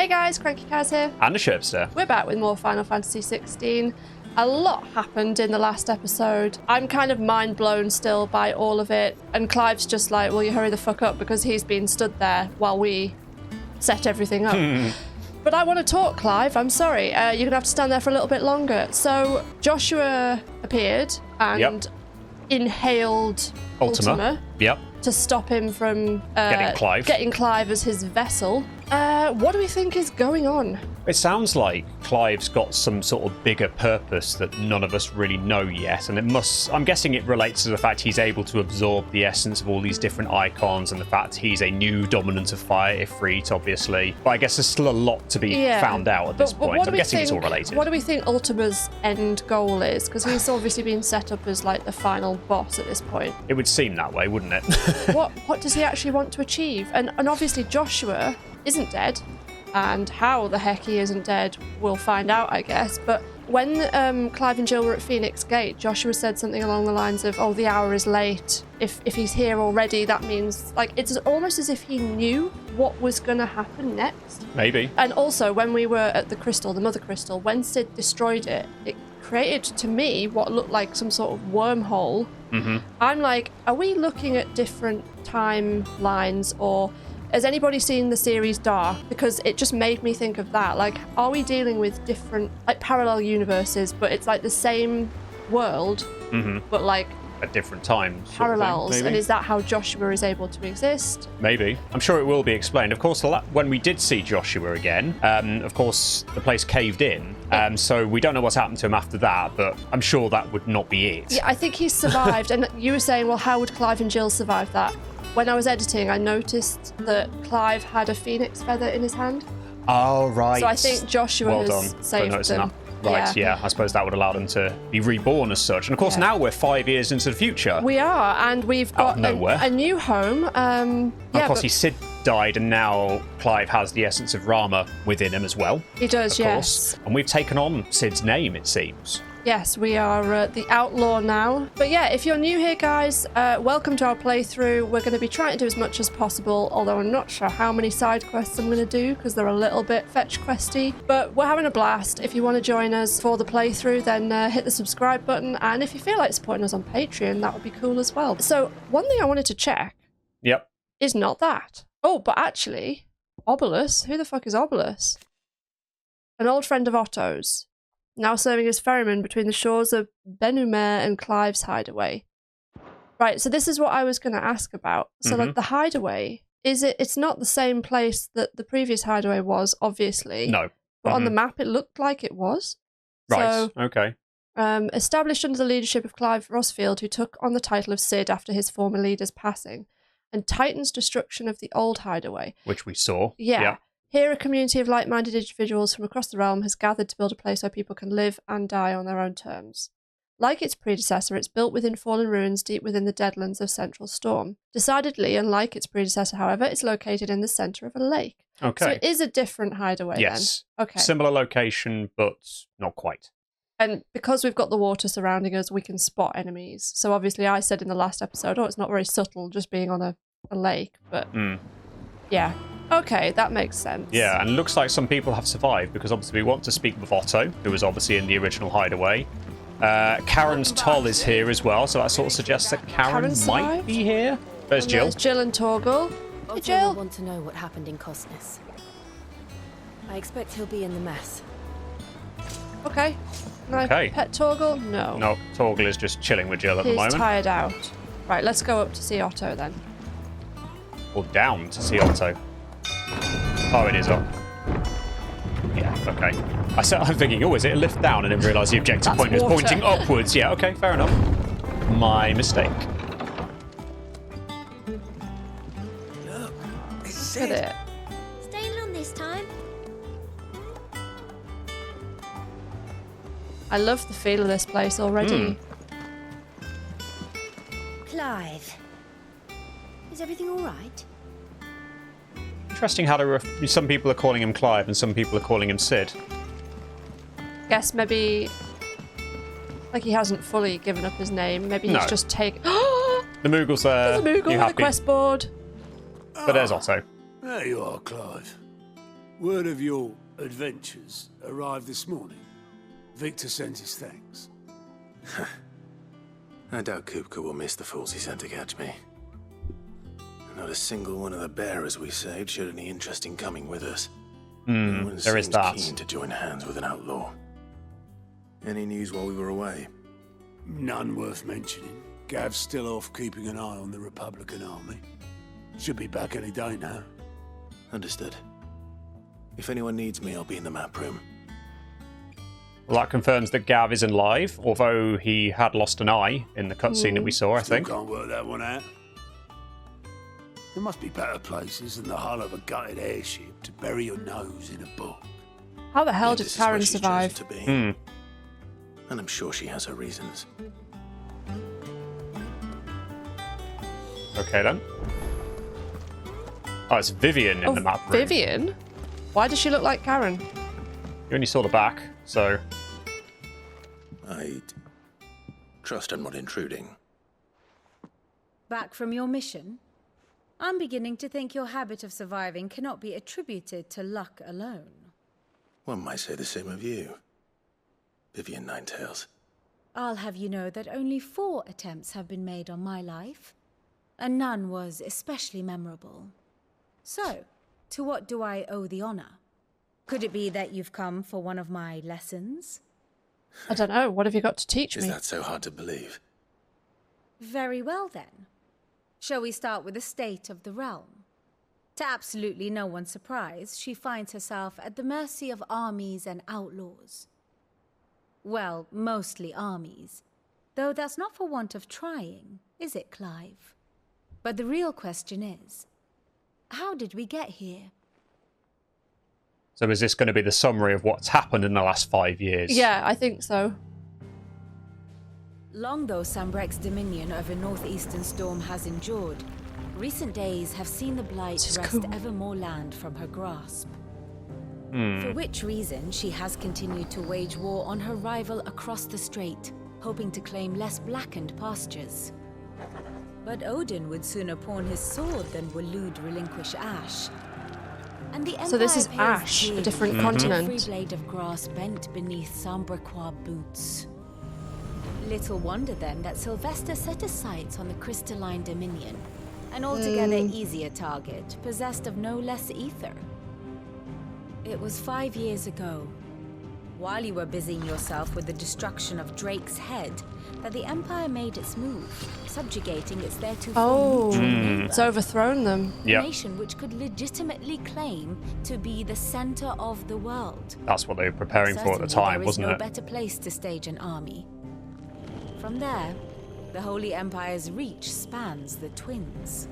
Hey guys, crankycaz here. And thesherbster. We're back with more Final Fantasy 16. A lot happened in the last episode. I'm kind of mind blown still by all of it. And Clive's just like, will you hurry the fuck up, because he's been stood there while we set everything up. But I want to talk, Clive. I'm sorry. You're going to have to stand there for a little bit longer. So Joshua appeared and inhaled Ultima. Yep. To stop him from getting Clive as his vessel. What do we think is going on? It sounds like Clive's got some sort of bigger purpose that none of us really know yet, and I'm guessing it relates to the fact he's able to absorb the essence of all these different icons and the fact he's a new dominant of fire, Ifrit, obviously. But I guess there's still a lot to be found out at this point. I'm guessing it's all related. What do we think Ultima's end goal is? Because he's obviously been set up as like the final boss at this point. It would seem that way, wouldn't it? What does he actually want to achieve? And obviously Joshua isn't dead. And how the heck he isn't dead, we'll find out, I guess. But when Clive and Jill were at Phoenix Gate, Joshua said something along the lines of, oh, the hour is late. If he's here already, that means, like, it's almost as if he knew what was going to happen next. Maybe. And also, when we were at the crystal, the mother crystal, when Sid destroyed it, it created, to me, what looked like some sort of wormhole. Mm-hmm. I'm like, are we looking at different timelines, or... Has anybody seen the series Dark? Because it just made me think of that. Like, are we dealing with different, like, parallel universes, but it's like the same world, but like at different times? Parallels. Thing, and is that how Joshua is able to exist? Maybe. I'm sure it will be explained. Of course, when we did see Joshua again, of course, the place caved in. So we don't know what's happened to him after that, but I'm sure that would not be it. Yeah, I think he's survived. And you were saying, well, how would Clive and Jill survive that? When I was editing, I noticed that Clive had a phoenix feather in his hand. Oh, right. So I think Joshua has saved them. Right, yeah. I suppose that would allow them to be reborn as such. And of course, now we're 5 years into the future. We are, and we've got a new home. Of course, Sid died, and now Clive has the essence of Rama within him as well. He does, of course. And we've taken on Sid's name, it seems. Yes, we are the outlaw now. But yeah, if you're new here, guys, welcome to our playthrough. We're going to be trying to do as much as possible, although I'm not sure how many side quests I'm going to do, because they're a little bit fetch questy. But we're having a blast. If you want to join us for the playthrough, then hit the subscribe button. And if you feel like supporting us on Patreon, that would be cool as well. So one thing I wanted to check is not that. Oh, but actually, Obolus. Who the fuck is Obolus? An old friend of Otto's. Now serving as ferryman between the shores of Benumer and Clive's hideaway. Right, so this is what I was going to ask about. So like the hideaway, it's not the same place that the previous hideaway was, obviously. No. But on the map it looked like it was. Right, so, okay. Established under the leadership of Clive Rosfield, who took on the title of Cid after his former leader's passing, and Titan's destruction of the old hideaway. Which we saw. Yeah. Here, a community of like-minded individuals from across the realm has gathered to build a place where people can live and die on their own terms. Like its predecessor, it's built within fallen ruins deep within the deadlands of Central Storm. Decidedly, unlike its predecessor, however, it's located in the centre of a lake. Okay. So it is a different hideaway then? Okay. Similar location, but not quite. And because we've got the water surrounding us, we can spot enemies. So obviously I said in the last episode, oh, it's not very subtle just being on a lake, but yeah. Okay, that makes sense. Yeah, and it looks like some people have survived, because obviously we want to speak with Otto, who was obviously in the original hideaway. Karen's Toll is here as well, so that sort of suggests that Karen might be here. There's Jill. There's Jill and Torgal. Hey, Jill. I want to know what happened in Cosness. I expect he'll be in the mess. Okay. Can I pet Torgal? No. No, Torgal is just chilling with Jill at the moment. He's tired out. Right, let's go up to see Otto then. Or down to see Otto. Oh, it is up. Yeah, okay. I'm thinking, oh, is it a lift down? I didn't realise the objective point was pointing upwards. Yeah, okay, fair enough. My mistake. Look, it's Look at it. Staying on this time? I love the feel of this place already. Clive. Is everything all right? Interesting how some people are calling him Clive and some people are calling him Sid. Guess maybe, like, he hasn't fully given up his name. Maybe he's just taken. The Moogle's there. There's a Moogle on the quest board. But there's Otto. There you are, Clive. Word of your adventures arrived this morning. Victor sent his thanks. I doubt Kupka will miss the fools he sent to catch me. Not a single one of the bearers we saved showed any interest in coming with us. No one there is seemed that. keen to join hands with an outlaw. Any news while we were away? None worth mentioning. Gav's still off keeping an eye on the Republican army. Should be back any day now. Understood. If anyone needs me, I'll be in the map room. Well, that confirms that Gav isn't live, although he had lost an eye in the cutscene that we saw, I Still think. can't work that one out. There must be better places than the hull of a gutted airship to bury your nose in a book. How the hell did This is where Karen she's survive? chosen to be. And I'm sure she has her reasons. Okay, then. Oh, it's Vivian in the map room. Vivian? Why does she look like Karen? You only saw the back, so... I trust I'm not intruding. Back from your mission? I'm beginning to think your habit of surviving cannot be attributed to luck alone. One might say the same of you, Vivian Ninetails. I'll have you know that only 4 attempts have been made on my life, and none was especially memorable. So, to what do I owe the honor? Could it be that you've come for one of my lessons? I don't know. What have you got to teach Is me? that so hard to believe? Very well then. Shall we start with the state of the realm? To absolutely no one's surprise, she finds herself at the mercy of armies and outlaws. Well, mostly armies. Though that's not for want of trying, is it, Clive? But the real question is, how did we get here? So is this going to be the summary of what's happened in the last 5 years? Yeah, I think so. Long though Sambrek's dominion over northeastern Storm has endured, recent days have seen the Blight This is wrest cool. ever more land from her grasp. For which reason she has continued to wage war on her rival across the strait, hoping to claim less blackened pastures. But Odin would sooner pawn his sword than Waloed relinquish Ash. And the So this is Empire pays Ash, a dearly different for continent. every blade of grass bent beneath Sambrequois boots. Little wonder then that Sylvester set his sights on the crystalline dominion, an altogether easier target, possessed of no less ether. It was 5 years ago, while you were busying yourself with the destruction of Drake's head, that the Empire made its move, subjugating its theretofore Oh, neutral neighbor. it's overthrown them. A Yep. nation which could legitimately claim to be the center of the world. That's what they were preparing for at the Certainly time, there is wasn't no it? better place to stage an army. From there, the Holy Empire's reach spans the twins.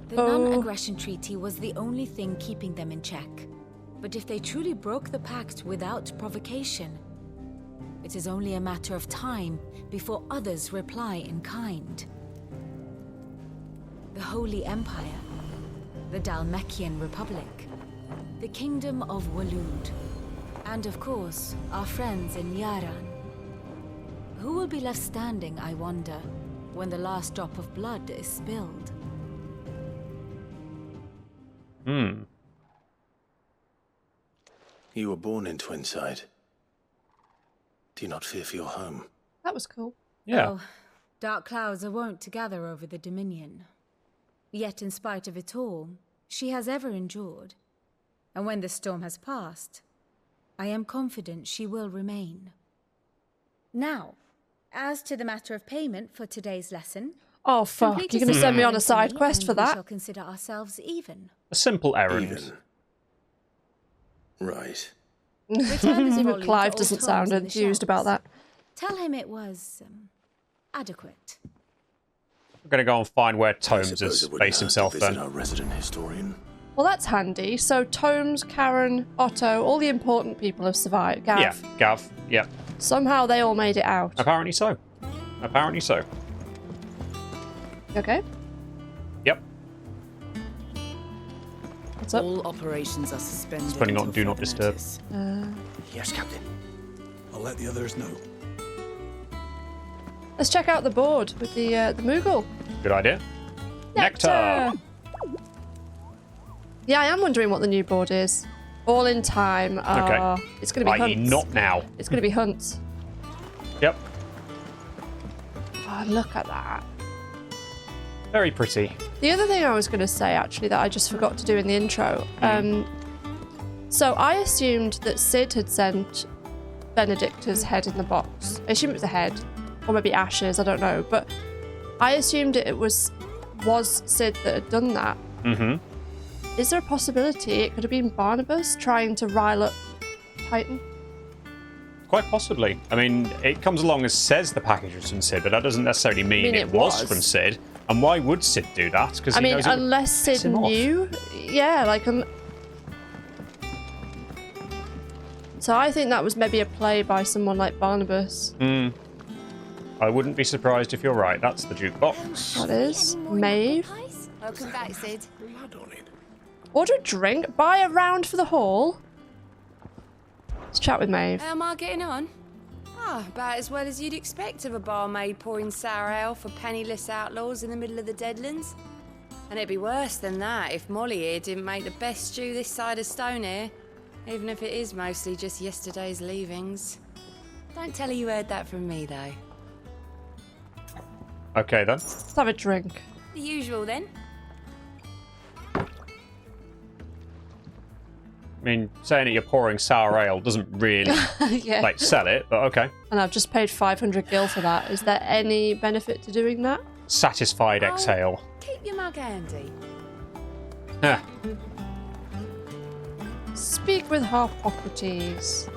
The non-aggression treaty was the only thing keeping them in check. But if they truly broke the pact without provocation, it is only a matter of time before others reply in kind. The Holy Empire, the Dalmekian Republic, the Kingdom of Waloed, and of course, our friends in Ciarra. Who will be left standing, I wonder, when the last drop of blood is spilled? You were born in Twinside. Do you not fear for your home? That was cool. Yeah. Oh, dark clouds are wont to gather over the Dominion. Yet in spite of it all, she has ever endured. And when the storm has passed, I am confident she will remain. Now, as to the matter of payment for today's lesson... Oh, fuck. complete You're going to send me on a assignment side me, quest and for we that? shall consider ourselves even. A simple errand. Even. Right. Return this volume to Clive old doesn't Tomes sound in the enthused about shelves. that. Tell him it was adequate. We're going to go and find where I Tomes suppose has it wouldn't based hurt himself to visit then. our resident historian. Well, that's handy. So Tomes, Karen, Otto, all the important people have survived. Gav. Yeah, Gav. Yeah. Somehow they all made it out. Apparently so. Apparently so. Okay. Yep. What's up? All operations are suspended. It's putting on until Do Not further Disturb. notice. Yes, Captain. I'll let the others know. Let's check out the board with the Moogle. Good idea. Nectar. Yeah, I am wondering what the new board is. All in time. Okay. It's going to be i.e. hunts. not now. It's going to be hunts. Yep. Oh, look at that. Very pretty. The other thing I was going to say, actually, that I just forgot to do in the intro. So I assumed that Sid had sent Benedicta's head in the box. I assume it was a head. Or maybe ashes, I don't know. But I assumed it was Sid that had done that. Mm-hmm. Is there a possibility it could have been Barnabas trying to rile up Titan? Quite possibly. I mean, it comes along as says the package was from Sid, but that doesn't necessarily mean it was from Sid. And why would Sid do that? Because I mean, unless Sid knew. Yeah, like... So I think that was maybe a play by someone like Barnabas. I wouldn't be surprised if you're right. That's the jukebox. That is. Maeve. Welcome back, Sid. Blood on it. Order a drink. Buy a round for the hall. Let's chat with Maeve. How am I getting on? About as well as you'd expect of a barmaid pouring sour ale for penniless outlaws in the middle of the Deadlands. And it'd be worse than that if Molly here didn't make the best stew this side of Stone, even if it is mostly just yesterday's leavings. Don't tell her you heard that from me, though. Okay, then. Let's have a drink. The usual, then. I mean, saying that you're pouring sour ale doesn't really, Yeah. like, sell it, but okay. And I've just paid 500 gil for that. Is there any benefit to doing that? Satisfied exhale. Keep your mug handy. Huh. Speak with Harpocrates.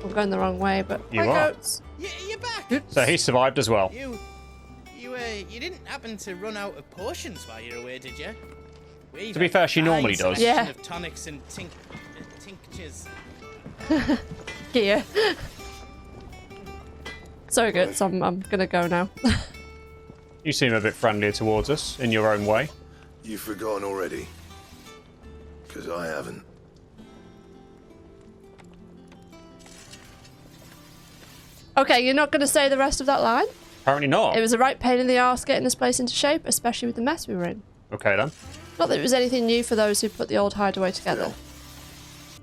I'm going the wrong way, but You my are. goats. You're back. So he survived as well. You didn't happen to run out of potions while you're away, did you? To be fair, she normally does. Yeah. Of tonics and tinctures. Here. So good, so I'm gonna go now. You seem a bit friendlier towards us, in your own way. You've forgotten already? Because I haven't. Okay, you're not gonna say the rest of that line? Apparently not. It was a right pain in the arse getting this place into shape, especially with the mess we were in. Okay, then. Not that it was anything new for those who put the old hideaway together.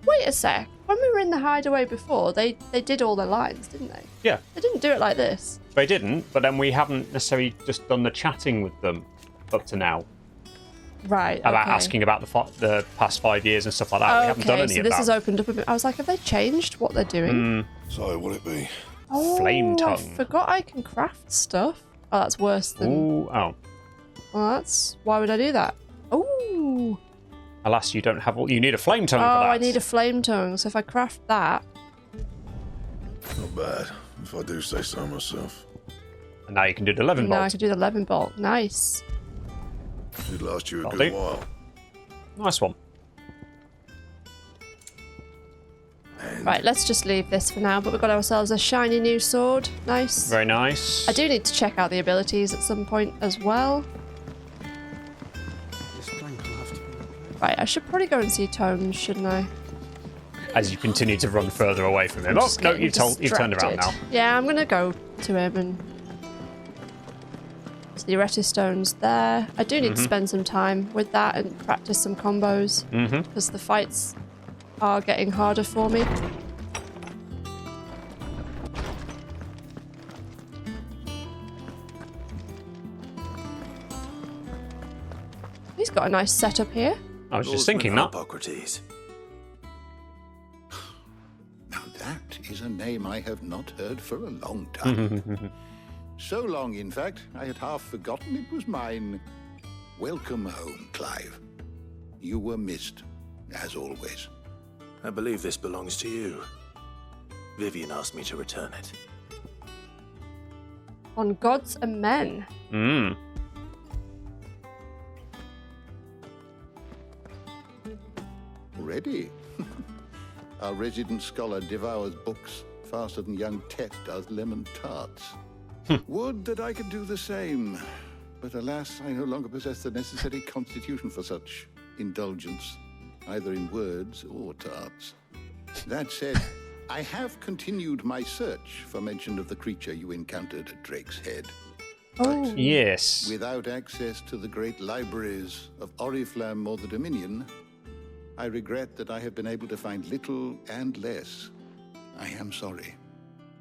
Wait a sec. When we were in the hideaway before, they did all their lines, didn't they? Yeah. They didn't do it like this. They didn't, but then we haven't necessarily just done the chatting with them up to now. Right, About okay. asking about the past 5 years and stuff like that. We haven't done any so of this that. has opened up a bit. I was like, have they changed what they're doing? So, what it be? Oh, Flame I tongue. forgot I can craft stuff. Oh, that's worse than... Ooh, oh. Well, that's... Why would I do that? Ooh. Alas, you don't have all... You need a flame tongue Oh, for that. I need a flame tongue. So if I craft that... Not bad, if I do say so myself. And now you can do the 11 Now I bolt. can do the 11 bolt. Nice. Should last you a That'll good do. while. Nice one. Right, let's just leave this for now. But we've got ourselves a shiny new sword. Nice. Very nice. I do need to check out the abilities at some point as well. Right, I should probably go and see Tomes, shouldn't I? As you continue to run further away from him. I'm Oh, just no, getting you've turned around now. distracted. Yeah, I'm going to go to him and... So the Arete Stone's there. I do need to spend some time with that and practice some combos. Because the fights are getting harder for me. He's got a nice setup here. I was just thinking that. Hippocrates. Now that is a name I have not heard for a long time. So long, in fact, I had half forgotten it was mine. Welcome home, Clive. You were missed, as always. I believe this belongs to you. Vivian asked me to return it. On Gods and Men. Ready? Our resident scholar devours books faster than young Tet does lemon tarts. Would that I could do the same. But alas, I no longer possess the necessary constitution for such indulgence, either in words or tarts. That said, I have continued my search for mention of the creature you encountered at Drake's Head. Oh. Yes. Without access to the great libraries of Oriflamme or the Dominion, I regret that I have been able to find little and less. I am sorry.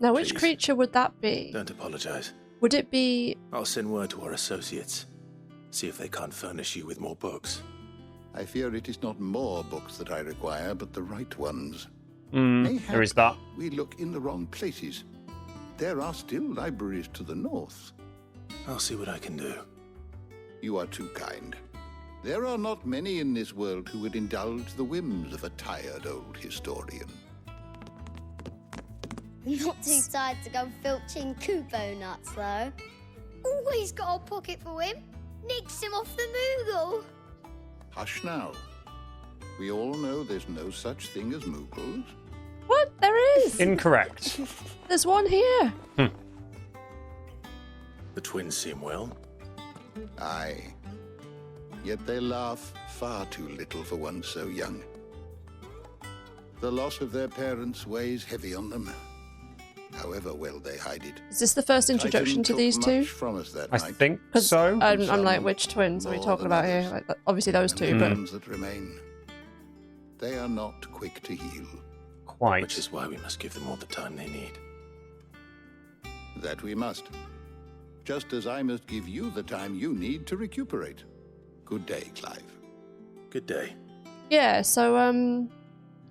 Now, which Please. creature would that be? Don't apologize. Would it be... I'll send word to our associates. See if they can't furnish you with more books. I fear it is not more books that I require, but the right ones. There is that. We look in the wrong places. There are still libraries to the north. I'll see what I can do. You are too kind. There are not many in this world who would indulge the whims of a tired old historian. Not too tired to go filching CHOCOBO nuts, though. Always got a pocket for him. Nicks him off the Moogle. Hush now. We all know there's no such thing as Moogles. What? There is! Incorrect. There's one here. The twins seem well. Aye. Yet they laugh far too little for one so young. The loss of their parents weighs heavy on them, however well they hide it. Is this the first introduction to these two? From us that I night. think 'Cause so. I'm like, which twins are we More talking than about here? others. Like, obviously those And two, the but... ones that remain, they are not quick to heal. Quite. Which is why we must give them all the time they need. That we must. Just as I must give you the time you need to recuperate. Good day, Clive. Good day. Yeah, so,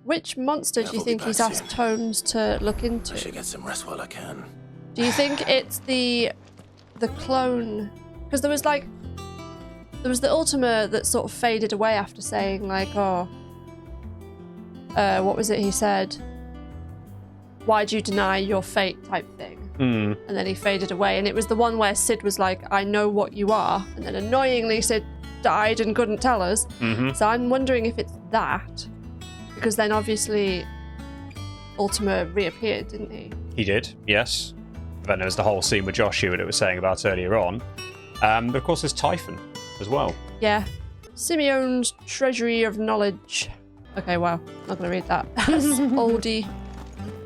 which monster do you I'll be think back he's asked soon. Holmes to look I into? should get some rest while I can. Do you think it's the clone? Because there was the Ultima that sort of faded away after saying like, oh, what was it he said? Why'd you deny your fate type thing? And then he faded away, and it was the one where Sid was like, I know what you are, and then annoyingly Sid died and couldn't tell us. So I'm wondering if it's that, because then obviously Ultima reappeared, didn't he? He did, yes. Then there was the whole scene with Joshua that it was saying about earlier on. But of course there's Typhon as well. Yeah. Simeon's Treasury of Knowledge. Okay, wow. Not gonna read that.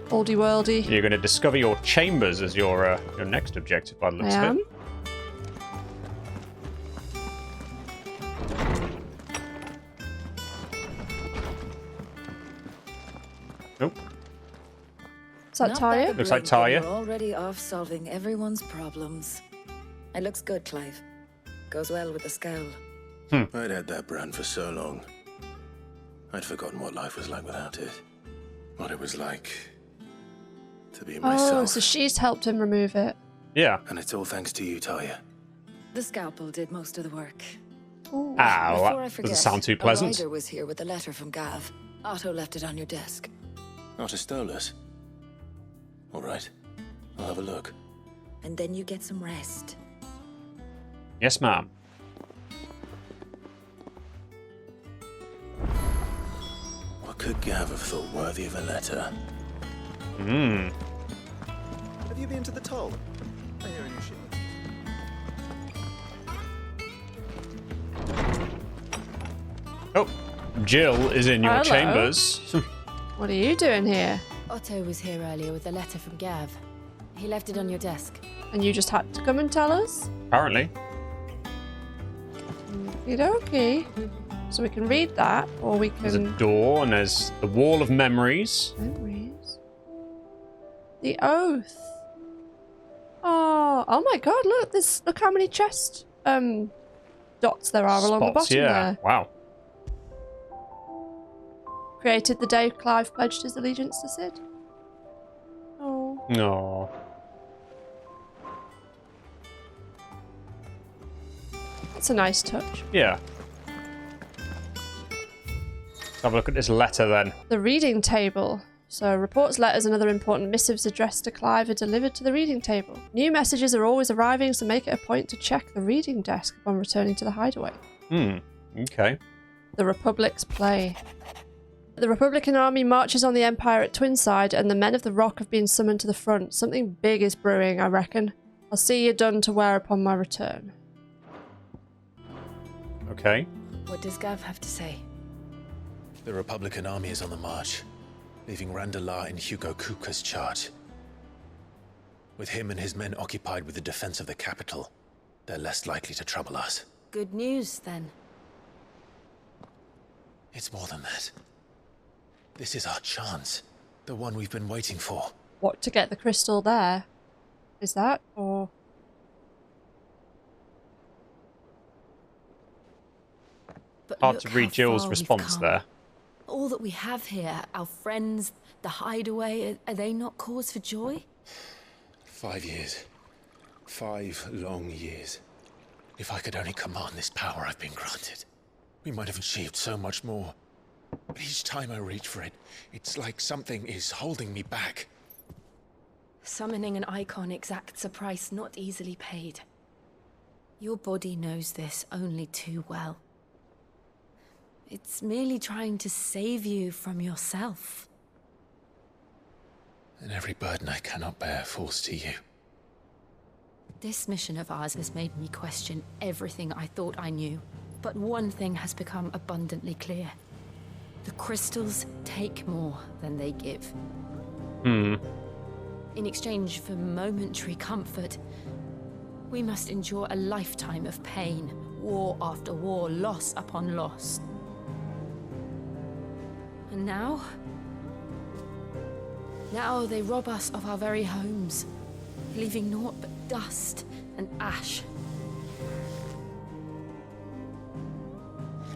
Oldie worldy. You're going to discover your chambers as your next objective by the looks I of am. it. Nope. Is that Taya? Looks like Taya. You're already off solving everyone's problems. It looks good, Clive. Goes well with the scowl. I'd had that brand for so long. I'd forgotten what life was like without it. What it was like to be myself. Oh, so she's helped him remove it. Yeah. And it's all thanks to you, Taya. The scalpel did most of the work. Ooh. Before Ow, I that forget, doesn't sound too a pleasant. rider was here with a letter from Gav. Otto left it on your desk. Not a stolus. All right. I'll have a look. And then you get some rest. Yes, ma'am. What could Gav have thought worthy of a letter? Have you been to the toll? I hear a new shipment. Oh, Jill is in your Hello. chambers. What are you doing here? Otto was here earlier with a letter from Gav. He left it on your desk. And you just had to come and tell us? Apparently. Okay. So we can read that, or we There's a can... door and there's the wall of memories. Memories. The oath. Oh my god, look how many chest dots there are along the Spots, bottom yeah. there. Wow. Created the day Clive pledged his allegiance to Sid. Oh. No. That's a nice touch. Yeah. Let's have a look at this letter then. The reading table. So reports, letters, and other important missives addressed to Clive are delivered to the reading table. New messages are always arriving, so make it a point to check the reading desk upon returning to the hideaway. Okay. The Republic's play. The Republican army marches on the Empire at Twinside, and the men of the Rock have been summoned to the front. Something big is brewing, I reckon. I'll see you done to wear upon my return. Okay. What does Gav have to say? The Republican army is on the march, leaving Randalar in Hugo Kuka's charge. With him and his men occupied with the defense of the capital, they're less likely to trouble us. Good news, then. It's more than that. This is our chance. The one we've been waiting for. What, to get the crystal there? Is that, or...? But Hard look to read how Jill's far we've response come. there. All that we have here, our friends, the hideaway, are they not cause for joy? 5 years. 5 long years. If I could only command this power I've been granted, we might have achieved so much more. But each time I reach for it, it's like something is holding me back. Summoning an icon exacts a price not easily paid. Your body knows this only too well. It's merely trying to save you from yourself. And every burden I cannot bear falls to you. This mission of ours has made me question everything I thought I knew. But one thing has become abundantly clear. The crystals take more than they give. In exchange for momentary comfort, we must endure a lifetime of pain, war after war, loss upon loss. And now they rob us of our very homes, leaving naught but dust and ash.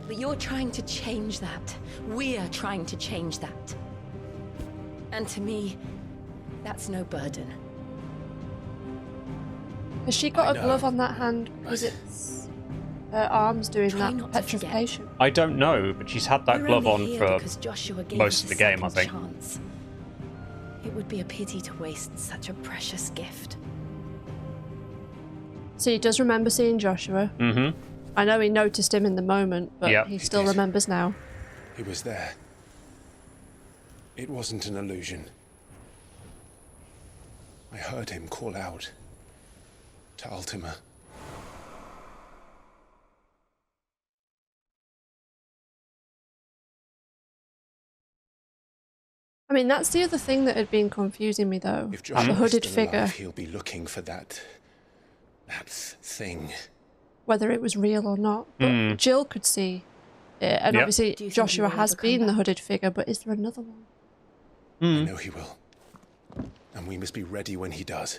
But you're trying to change that. We're trying to change that. And to me, that's no burden. Has she got a glove on that hand because it's her arms doing that petrification? I don't know, but she's had that We're glove only on here for because Joshua gave most us of the a game, I second think. chance. It would be a pity to waste such a precious gift. So he does remember seeing Joshua. Mm-hmm. I know he noticed him in the moment, but he still remembers now. He was there. It wasn't an illusion. I heard him call out to Ultima. I mean, that's the other thing that had been confusing me, though. If About the Joshua hooded is still figure. alive, he'll be looking for that thing. Whether it was real or not. But Jill could see it, and obviously Do you think Joshua he will has ever come been the back? hooded figure, but is there another one? I know he will. And we must be ready when he does.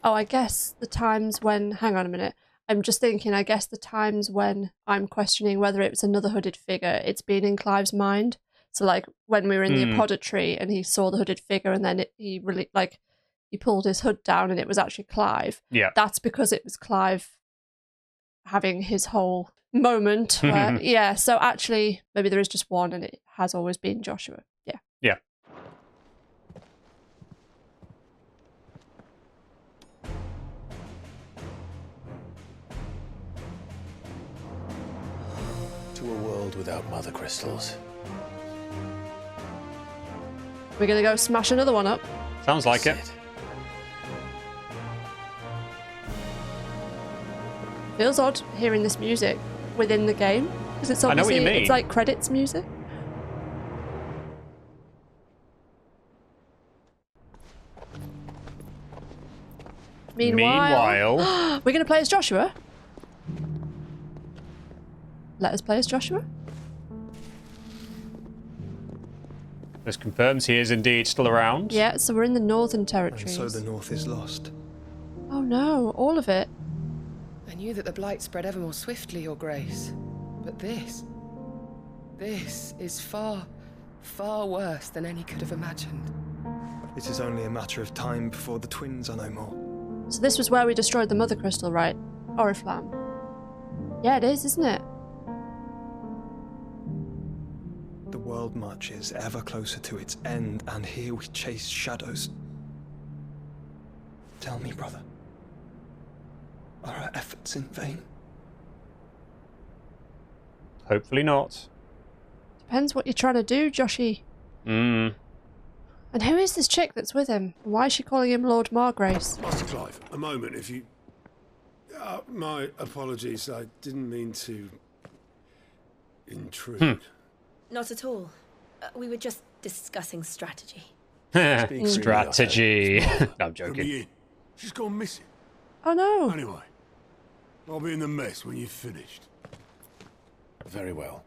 Oh, I guess the times when... Hang on a minute. I'm just thinking, I guess the times when I'm questioning whether it was another hooded figure, it's been in Clive's mind. So, like, when we were in the apothecary and he saw the hooded figure and then he really, like, he pulled his hood down and it was actually Clive. Yeah. That's because it was Clive having his whole moment where, yeah, so actually, maybe there is just one and it has always been Joshua. Yeah. Yeah. To a world without mother crystals. We're going to go smash another one up. Sounds like it. Feels odd hearing this music within the game because it's I know what obviously you mean. it's like credits music. Meanwhile, we're going to play as Joshua. Let us play as Joshua. This confirms he is indeed still around. Yeah, so we're in the Northern And Territories. so the North is lost. Oh no, all of it. I knew that the blight spread ever more swiftly, Your Grace. But this is far, far worse than any could have imagined. It is only a matter of time before the twins are no more. So this was where we destroyed the Mother Crystal, right? Oriflamme. Yeah, it is, isn't it? The world marches ever closer to its end, and here we chase shadows. Tell me, brother, are our efforts in vain? Hopefully not. Depends what you're trying to do, Joshy. And who is this chick that's with him? Why is she calling him Lord Margrace? Master Clive, a moment, if you... my apologies, I didn't mean to... intrude. Not at all. We were just discussing strategy. Strategy. No, I'm Let joking. me in. She's gone missing. Oh no. Anyway, I'll be in the mess when you've finished. Very well.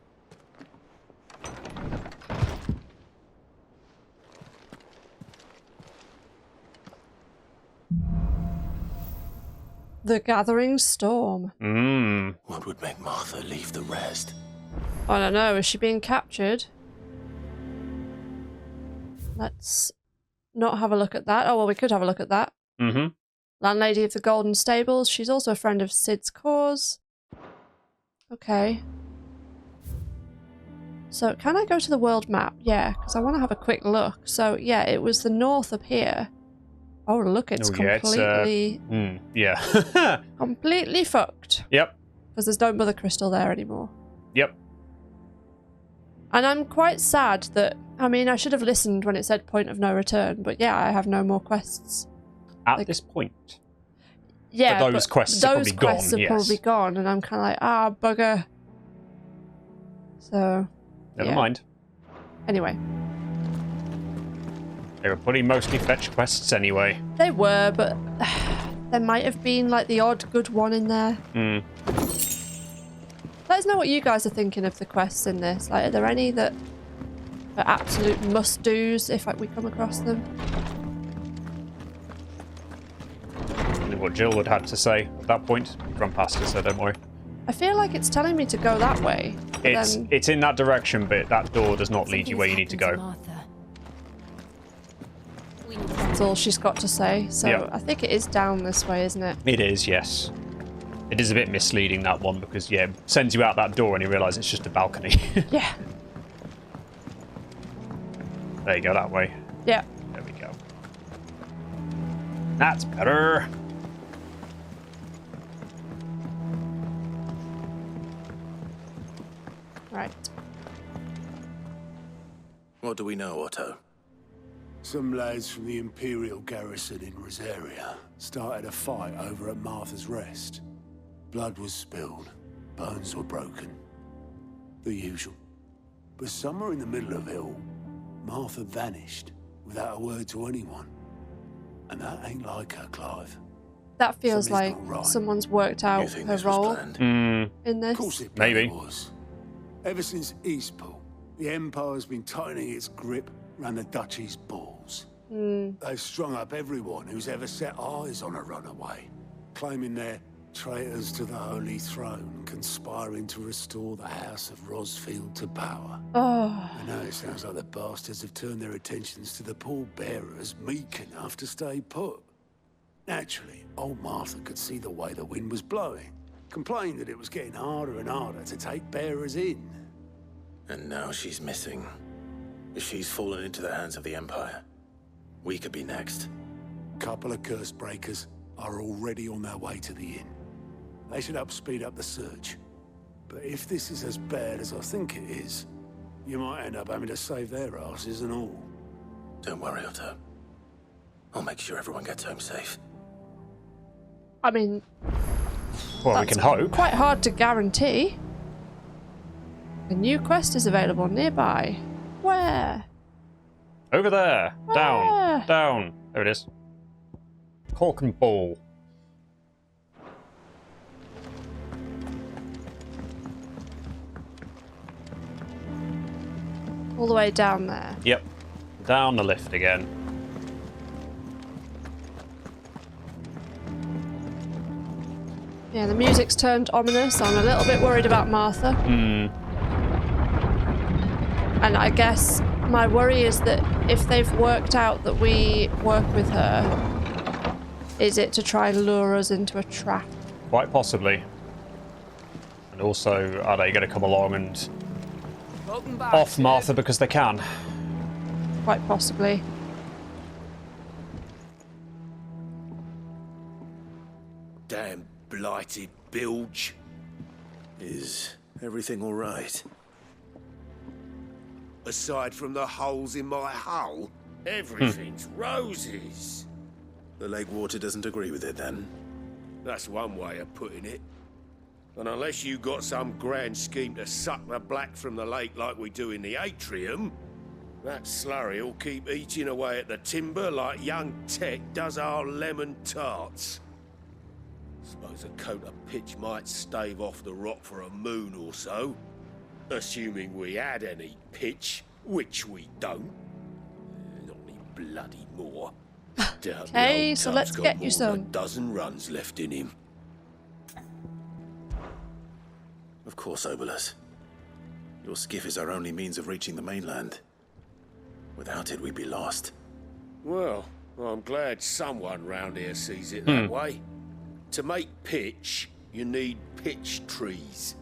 The Gathering Storm. What would make Martha leave the rest? I don't know. Is she being captured? Let's not have a look at that. Oh, well, we could have a look at that. Landlady of the Golden Stables. She's also a friend of Sid's cause. Okay. So, can I go to the world map? Yeah, because I want to have a quick look. So, yeah, it was the north up here. Oh, look, it's completely... yeah. completely fucked. Yep. Because there's no mother crystal there anymore. Yep. And I'm quite sad that... I mean, I should have listened when it said point of no return, but yeah, I have no more quests. At this point? Yeah, but those quests are probably gone, are probably gone, and I'm kind of like, ah, bugger. So... Never mind. Anyway. They were pretty mostly fetch quests anyway. They were, but there might have been like the odd good one in there. Let us know what you guys are thinking of the quests in this. Like, are there any that are absolute must-dos if we come across them? I know what Jill would have to say at that point. Run past her, so don't worry. I feel like it's telling me to go that way. It's in that direction, but that door does not lead you where you need to go. That's all she's got to say. So yeah. I think it is down this way, isn't it? It is, yes. It is a bit misleading, that one, because, yeah, it sends you out that door and you realise it's just a balcony. Yeah. There you go, that way. Yeah. There we go. That's better. Right. What do we know, Otto? Some lads from the Imperial garrison in Rosaria started a fight over at Martha's Rest. Blood was spilled, bones were broken. The usual. But somewhere in the middle of it all, Martha vanished without a word to anyone. And that ain't like her, Clive. That feels Something's like not right. someone's worked out her role in this. Of course it maybe was. Ever since Eastpool, the Empire's been tightening its grip around the Duchy's balls. They've strung up everyone who's ever set eyes on a runaway, claiming they're traitors to the Holy Throne, conspiring to restore the House of Rosfield to power. Oh. I know it sounds like the bastards have turned their attentions to the pallbearers meek enough to stay put. Naturally, old Martha could see the way the wind was blowing, complained that it was getting harder and harder to take bearers in. And now she's missing. If she's fallen into the hands of the Empire, we could be next. Couple of curse breakers are already on their way to the inn. They should help speed up the search. But if this is as bad as I think it is, you might end up having to save their asses and all. Don't worry, Otto. I'll make sure everyone gets home safe. I mean... Well, we can hope. Quite hard to guarantee. A new quest is available nearby. Where? Over there. Where? Down. Down. There it is. Cork and ball. All the way down there. Yep. Down the lift again. Yeah, the music's turned ominous. I'm a little bit worried about Martha. And I guess my worry is that if they've worked out that we work with her, is it to try and lure us into a trap? Quite possibly. And also, are they going to come along and off Martha because they can? Quite possibly. Damn blighted bilge. Is everything all right? Aside from the holes in my hull, everything's roses. The lake water doesn't agree with it, then? That's one way of putting it. And unless you got some grand scheme to suck the black from the lake like we do in the atrium, that slurry will keep eating away at the timber like young Tech does our lemon tarts. Suppose a coat of pitch might stave off the rot for a moon or so. Assuming we had any pitch, which we don't. Not any bloody more. Okay, so let's get you some. A dozen runs left in him. Of course, Obolus. Your skiff is our only means of reaching the mainland. Without it, we'd be lost. Well, I'm glad someone round here sees it that way. To make pitch, you need pitch trees.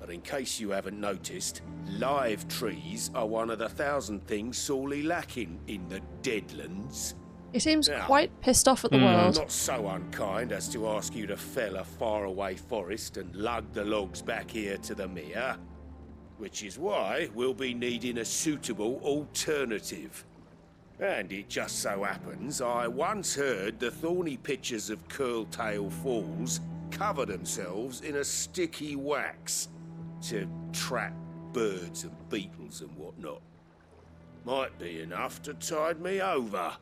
But in case you haven't noticed, live trees are one of the 1,000 things sorely lacking in the Deadlands. He seems quite pissed off at the I'm world. not so unkind as to ask you to fell a faraway forest and lug the logs back here to the mere, which is why we'll be needing a suitable alternative. And it just so happens I once heard the thorny pitchers of Curltail Falls cover themselves in a sticky wax to trap birds and beetles and whatnot. Might be enough to tide me over.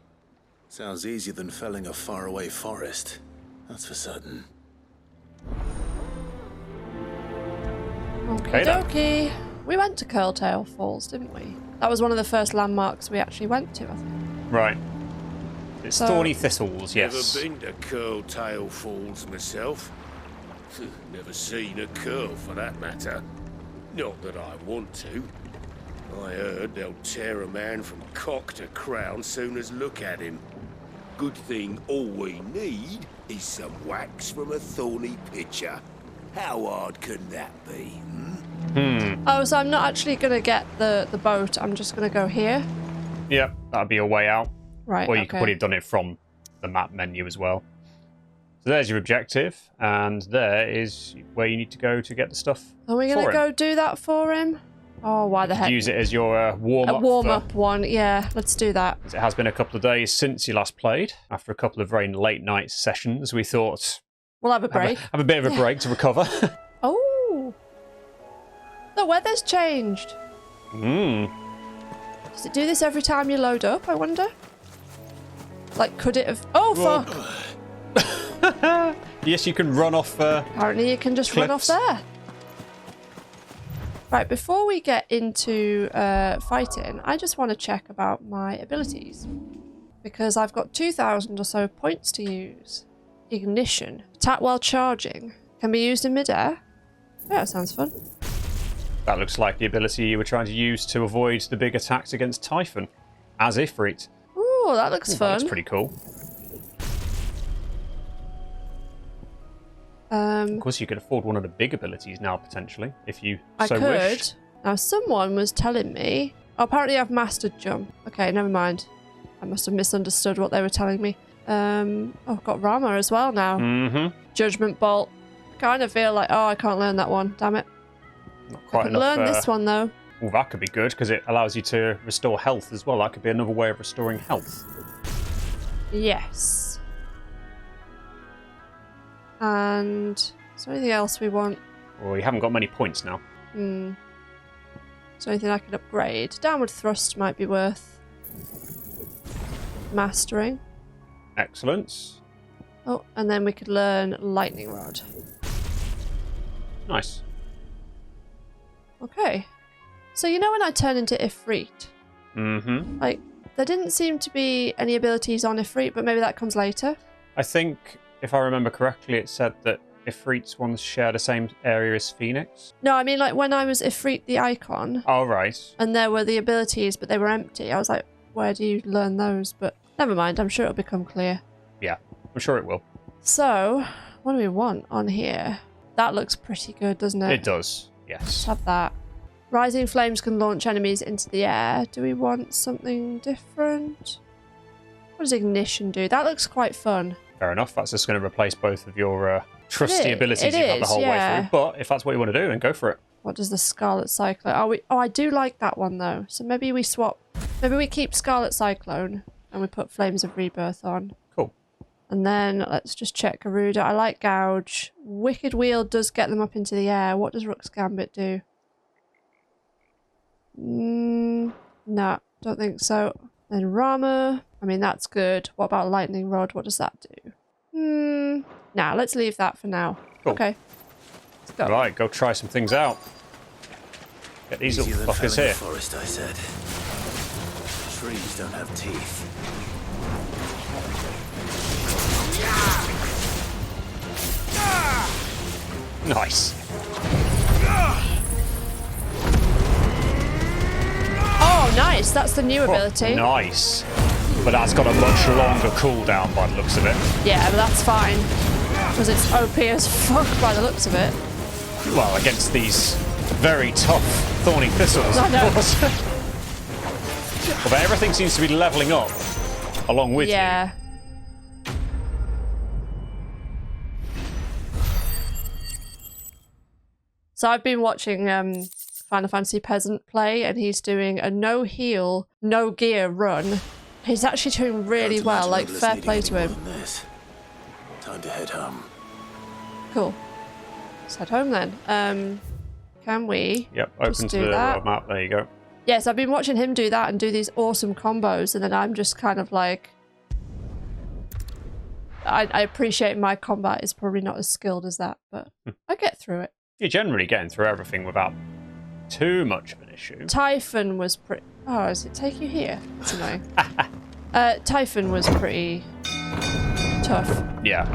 Sounds easier than felling a faraway forest. That's for certain. Okie dokie. We went to Curltail Falls, didn't we? That was one of the first landmarks we actually went to, I think. Right. It's thorny thistles, yes. Never been to Curltail Falls myself. Never seen a curl for that matter. Not that I want to. I heard they'll tear a man from cock to crown soon as look at him. Good thing all we need is some wax from a thorny pitcher. How hard can that be? Oh, so I'm not actually going to get the boat. I'm just going to go here? Yep, that'd be a way out. Right, Or you could probably have done it from the map menu as well. So there's your objective, and there is where you need to go to get the stuff. Are we going to go do that for him? Oh, why the heck? Use it as your warm-up. A warm-up one, yeah. Let's do that. It has been a couple of days since you last played. After a couple of very late-night sessions, we thought... We'll have a break. Have a bit of a break to recover. Oh! The weather's changed. Does it do this every time you load up, I wonder? Like, could it have... Oh, fuck! Yes, you can run off... Apparently you can just cliffs. run off there. Right, before we get into fighting, I just want to check about my abilities. Because I've got 2,000 or so points to use. Ignition. Attack while charging. Can be used in midair. Yeah, that sounds fun. That looks like the ability you were trying to use to avoid the big attacks against Typhon. As Ifrit. Ooh, that looks fun. That's pretty cool. Of course, you could afford one of the big abilities now, potentially, if you so wished. Now, someone was telling me... Oh, apparently I've mastered jump. Okay, never mind. I must have misunderstood what they were telling me. Oh, I've got Rama as well now. Judgment Bolt. Kind of feel like, oh, I can't learn that one. Damn it. Not quite I can enough. learn this one, though. Well, that could be good, because it allows you to restore health as well. That could be another way of restoring health. Yes. And is there anything else we want? Well, we haven't got many points now. Is there anything I can upgrade? Downward thrust might be worth mastering. Excellent. Oh, and then we could learn lightning rod. Nice. Okay. So you know when I turn into Ifrit? Like, there didn't seem to be any abilities on Ifrit, but maybe that comes later. I think, if I remember correctly, it said that Ifrit's ones share the same area as Phoenix. No, I mean, like, when I was Ifrit the icon... Oh, right. And there were the abilities, but they were empty. I was like, where do you learn those? But never mind, I'm sure it'll become clear. Yeah, I'm sure it will. So, what do we want on here? That looks pretty good, doesn't it? It does, yes. Let's have that. Rising flames can launch enemies into the air. Do we want something different? What does ignition do? That looks quite fun. Fair enough. That's just going to replace both of your trusty abilities you've had the whole way through. But if that's what you want to do, then go for it. What does the Scarlet Cyclone... Oh, I do like that one, though. So maybe we swap... Maybe we keep Scarlet Cyclone and we put Flames of Rebirth on. Cool. And then let's just check Garuda. I like Gouge. Wicked Wheel does get them up into the air. What does Rook's Gambit do? No, don't think so. Then Rama. I mean, that's good. What about Lightning Rod? What does that do? Nah, let's leave that for now. Cool. Okay. Let's go. Right, go try some things out. Get these little fuckers here. Forest, I said. Trees don't have teeth. Nice. Oh, nice. That's the new ability. Nice. But that's got a much longer cooldown by the looks of it. Yeah, but that's fine. Because it's OP as fuck by the looks of it. Well, against these very tough thorny thistles, I know. of course. Well, but everything seems to be leveling up along with yeah. you. So I've been watching Final Fantasy Peasant play, and he's doing a no heal, no gear run. He's actually doing really well. Like, fair play to him. Time to head home. Cool. Let's head home then. Can we? Yep, open just to do the that? map. There you go. Yes, I've been watching him do that and do these awesome combos, and then I'm just kind of like... I appreciate my combat is probably not as skilled as that, but I get through it. You're generally getting through everything without too much of an issue. Typhon was pretty... Oh, does it take you here? That's annoying. Typhon was pretty tough. Yeah.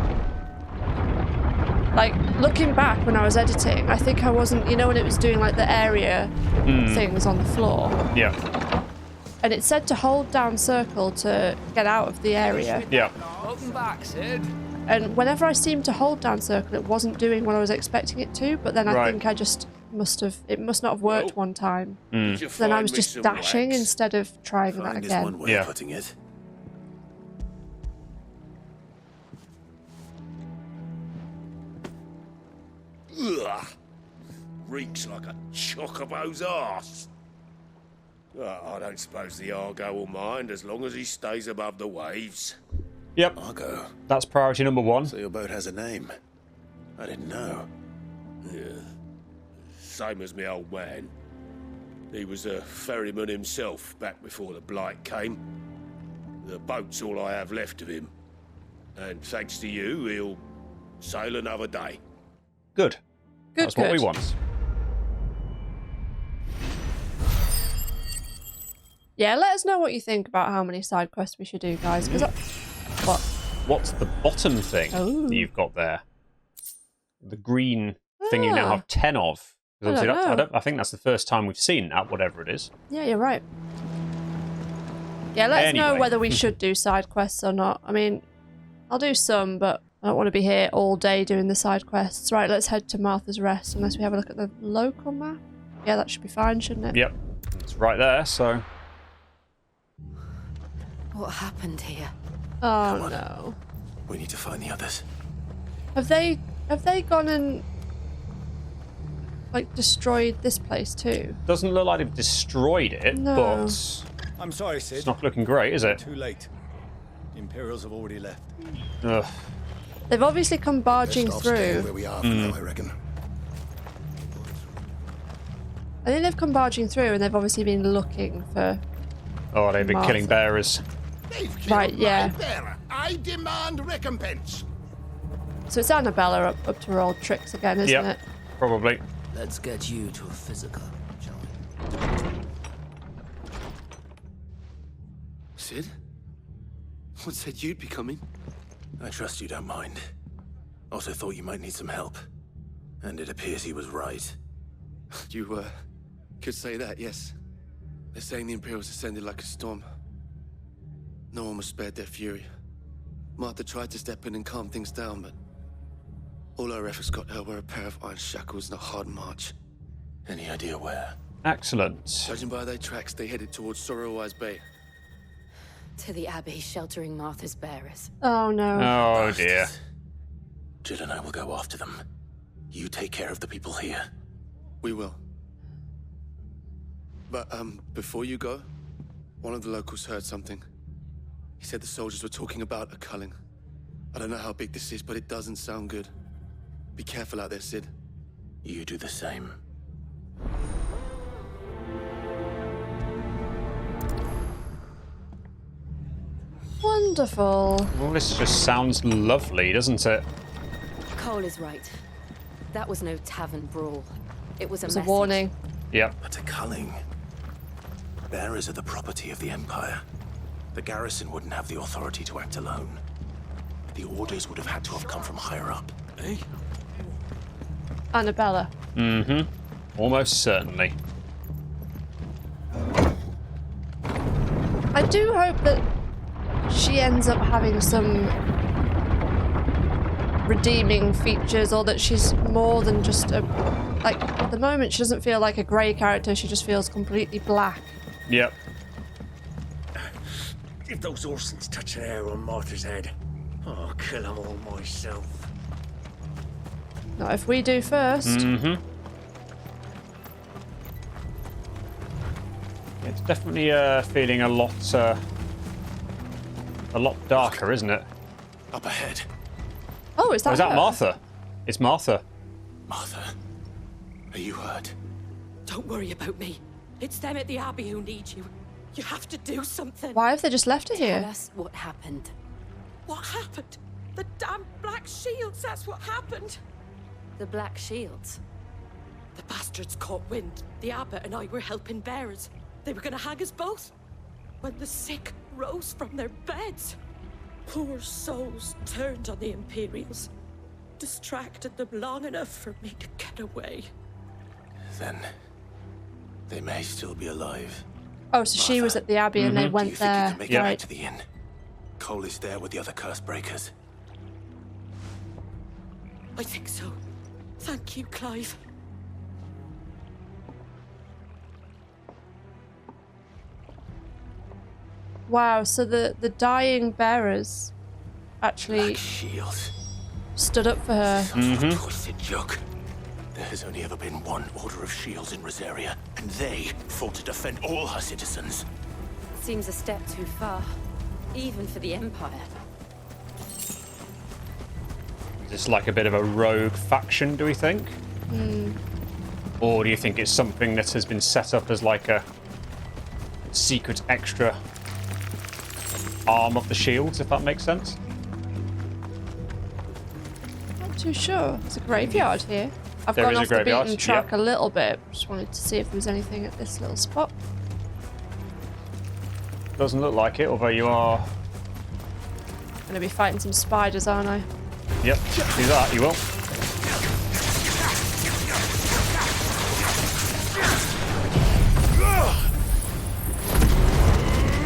Like, looking back when I was editing, I think I wasn't... You know when it was doing, like, the area things on the floor? Yeah. And it said to hold down circle to get out of the area. Yeah. Welcome back, Sid. And whenever I seemed to hold down circle, it wasn't doing what I was expecting it to, but then I think I just it must not have worked one time. So then I was just dashing instead of trying that again. One way of putting it. Ugh. Reeks like a chocobo's arse. I don't suppose the Argo will mind as long as he stays above the waves. Yep. Argo. That's priority number one. So your boat has a name. I didn't know. Yeah. Same as my old man. He was a ferryman himself back before the blight came. The boat's all I have left of him. And thanks to you, he'll sail another day. Good. That's what we want. Yeah, let us know what you think about how many side quests we should do, guys. What? What's the bottom thing that you've got there? The green thing you now have 10 of. I think that's the first time we've seen that, whatever it is. Yeah, you're right. Yeah, let us know whether we should do side quests or not. I mean, I'll do some, but I don't want to be here all day doing the side quests. Right, let's head to Martha's Rest, unless we have a look at the local map. Yeah, that should be fine, shouldn't it? Yep. It's right there, so... What happened here? Oh, no. We need to find the others. Have they gone and like destroyed this place too? Doesn't look like they've destroyed it, but I'm sorry, Sid. It's not looking great, is it? Too late. The Imperials have already left. Ugh. They've obviously come barging through. Where we are for now, I reckon. I think they've come barging through, and they've obviously been looking for. Oh, they've been killing bearers. Right, yeah. Bearer. I demand recompense. So it's Annabella up to her old tricks again, isn't it? Probably. Let's get you to a physical, shall we? Sid? What said you'd be coming? I trust you don't mind. Also thought you might need some help. And it appears he was right. You, could say that, yes. They're saying the Imperials ascended like a storm. No one was spared their fury. Martha tried to step in and calm things down, but all our efforts got her were a pair of iron shackles and a hard march. Any idea where? Excellent. Judging by their tracks, they headed towards Sorrowwise Bay. To the Abbey sheltering Martha's bearers. Oh no. Oh dear. Jade and I will go after them. You take care of the people here. We will. But, before you go, one of the locals heard something. He said the soldiers were talking about a culling. I don't know how big this is, but it doesn't sound good. Be careful out there, Sid. You do the same. Wonderful. Well, this just sounds lovely, doesn't it? Cole is right. That was no tavern brawl. It was a It's message. a warning. Yep. But a culling. Bearers are the property of the Empire. The garrison wouldn't have the authority to act alone. The orders would have had to have come from higher up. Eh? Annabella. Mm-hmm. Almost certainly. I do hope that she ends up having some redeeming features, or that she's more than just a... Like, at the moment, she doesn't feel like a grey character. She just feels completely black. Yep. If those Orsons touch an hair on Martha's head, I'll kill them all myself. Not if we do first. Mm-hmm. It's definitely feeling a lot darker, isn't it? Up ahead. Oh, is that Or is that her? Martha? It's Martha. Martha, are you hurt? Don't worry about me. It's them at the Abbey who need you. You have to do something. Why have they just left her here? Tell us what happened. What happened? The damn Black Shields, that's what happened. The Black Shields? The bastards caught wind. The Abbot and I were helping bearers. They were gonna hang us both. When the sick rose from their beds, poor souls turned on the Imperials. Distracted them long enough for me to get away. Then they may still be alive. Oh, so she was at the Abbey and they Do went you think you there. can make it Right. back to the inn? Cole is there with the other curse breakers. I think so. Thank you, Clive. Wow, so the dying bearers actually stood up for her. Twisted joke. There has only ever been one Order of Shields in Rosaria, and they fought to defend all her citizens. Seems a step too far, even for the Empire. Is this like a bit of a rogue faction, do we think? Or do you think it's something that has been set up as like a secret extra arm of the Shields, if that makes sense? Not too sure. There's a graveyard here. I've There gone is a off the graveyard, beaten track a little bit. Just wanted to see if there was anything at this little spot. Doesn't look like it, although you are... Gonna be fighting some spiders, aren't I? Yep, do that, you will.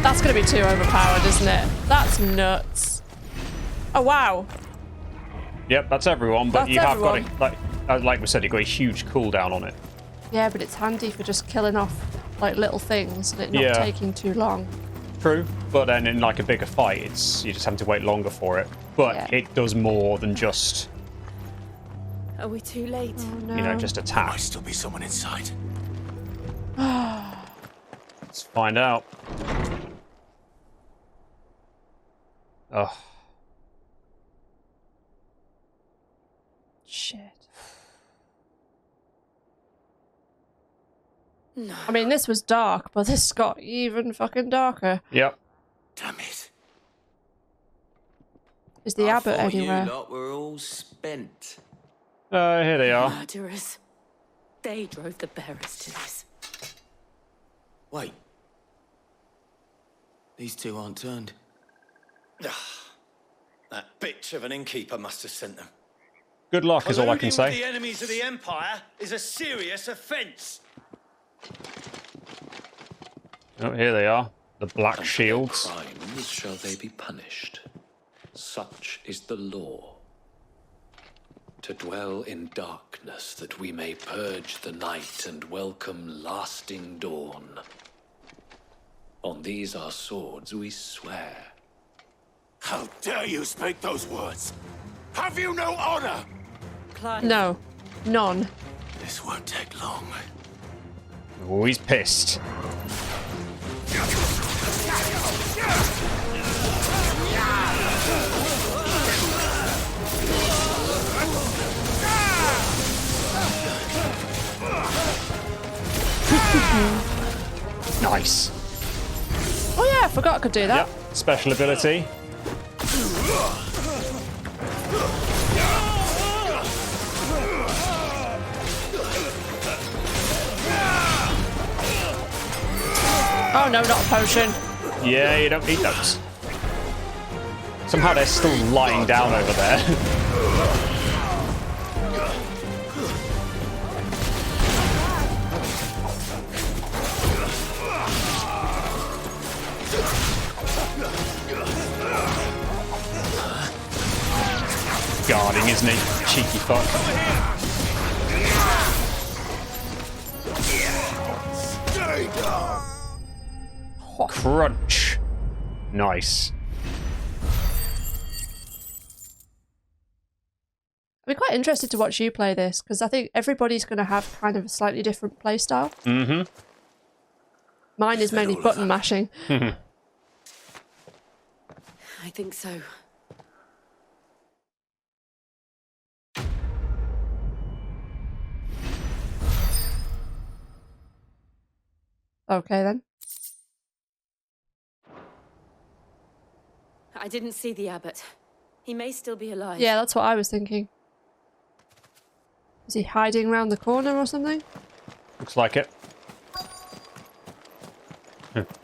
That's gonna be too overpowered, isn't it? That's nuts. Oh, wow. Yep, that's everyone, but That's you have everyone. got a, like we said, you've got a huge cooldown on it. Yeah, but it's handy for just killing off like little things and it not Yeah. taking too long. True, but then in like a bigger fight, you just have to wait longer for it. But Yeah. it does more than just, Are we too late? Oh, no. you know, just attack. Might still be someone inside. Let's find out. Ugh. Shit. No. I mean, this was dark, but this got even fucking darker. Yep. Damn it. Is the Abbot anywhere? You lot were all spent. Here they are. Murderers. They drove the bearers to this. Wait. These two aren't turned. That bitch of an innkeeper must have sent them. Good luck is all I can Colluding with the say. enemies of the Empire is a serious offence. Oh, here they are. The Black Shields. Crimes shall they be punished. Such is the law. To dwell in darkness that we may purge the night and welcome lasting dawn. On these our swords we swear. How dare you speak those words? Have you no honor? No. None. This won't take long. Oh, he's pissed. Nice. Oh yeah, I forgot I could do that. Yep. Special ability. Oh no, not a potion. Yeah, you don't need those. Somehow they're still lying down over there. Guarding, isn't he? Cheeky fuck. Crunch. Nice. I'd be quite interested to watch you play this, because I think everybody's going to have kind of a slightly different play style. Mm-hmm. Mine is mainly button mashing. I think so. Okay, then. I didn't see the abbot. He may still be alive. Yeah, that's what I was thinking. Is he hiding around the corner or something? Looks like it.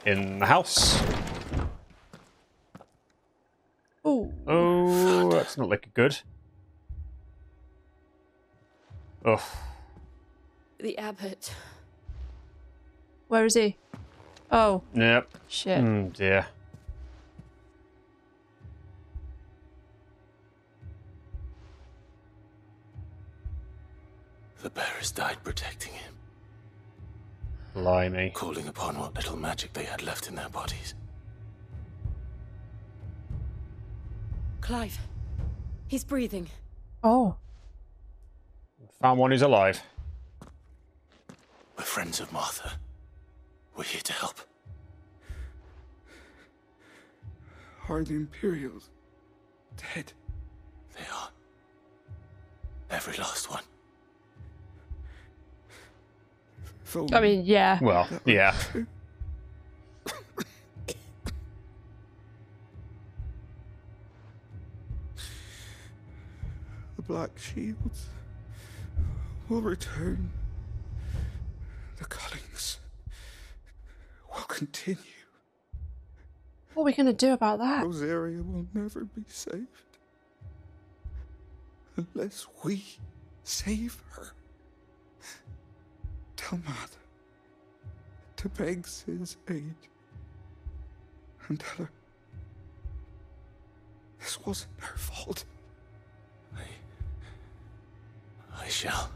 In the house. Ooh. Oh, that's not looking good. Oh. The abbot. Where is he? Oh. Yep. Shit. Oh dear. The bearers died protecting him. Blimey. Calling upon what little magic they had left in their bodies. Clive. He's breathing. Oh. Found one who's alive. We're friends of Martha. We're here to help. Are the Imperials dead? They are. Every last one. I mean, yeah. Well, yeah. The Black Shields will return. The cullings will continue. What are we going to do about that? Rosaria will never be saved unless we save her. Tell Mother to beg Cid's aid and tell her this wasn't her fault. I shall.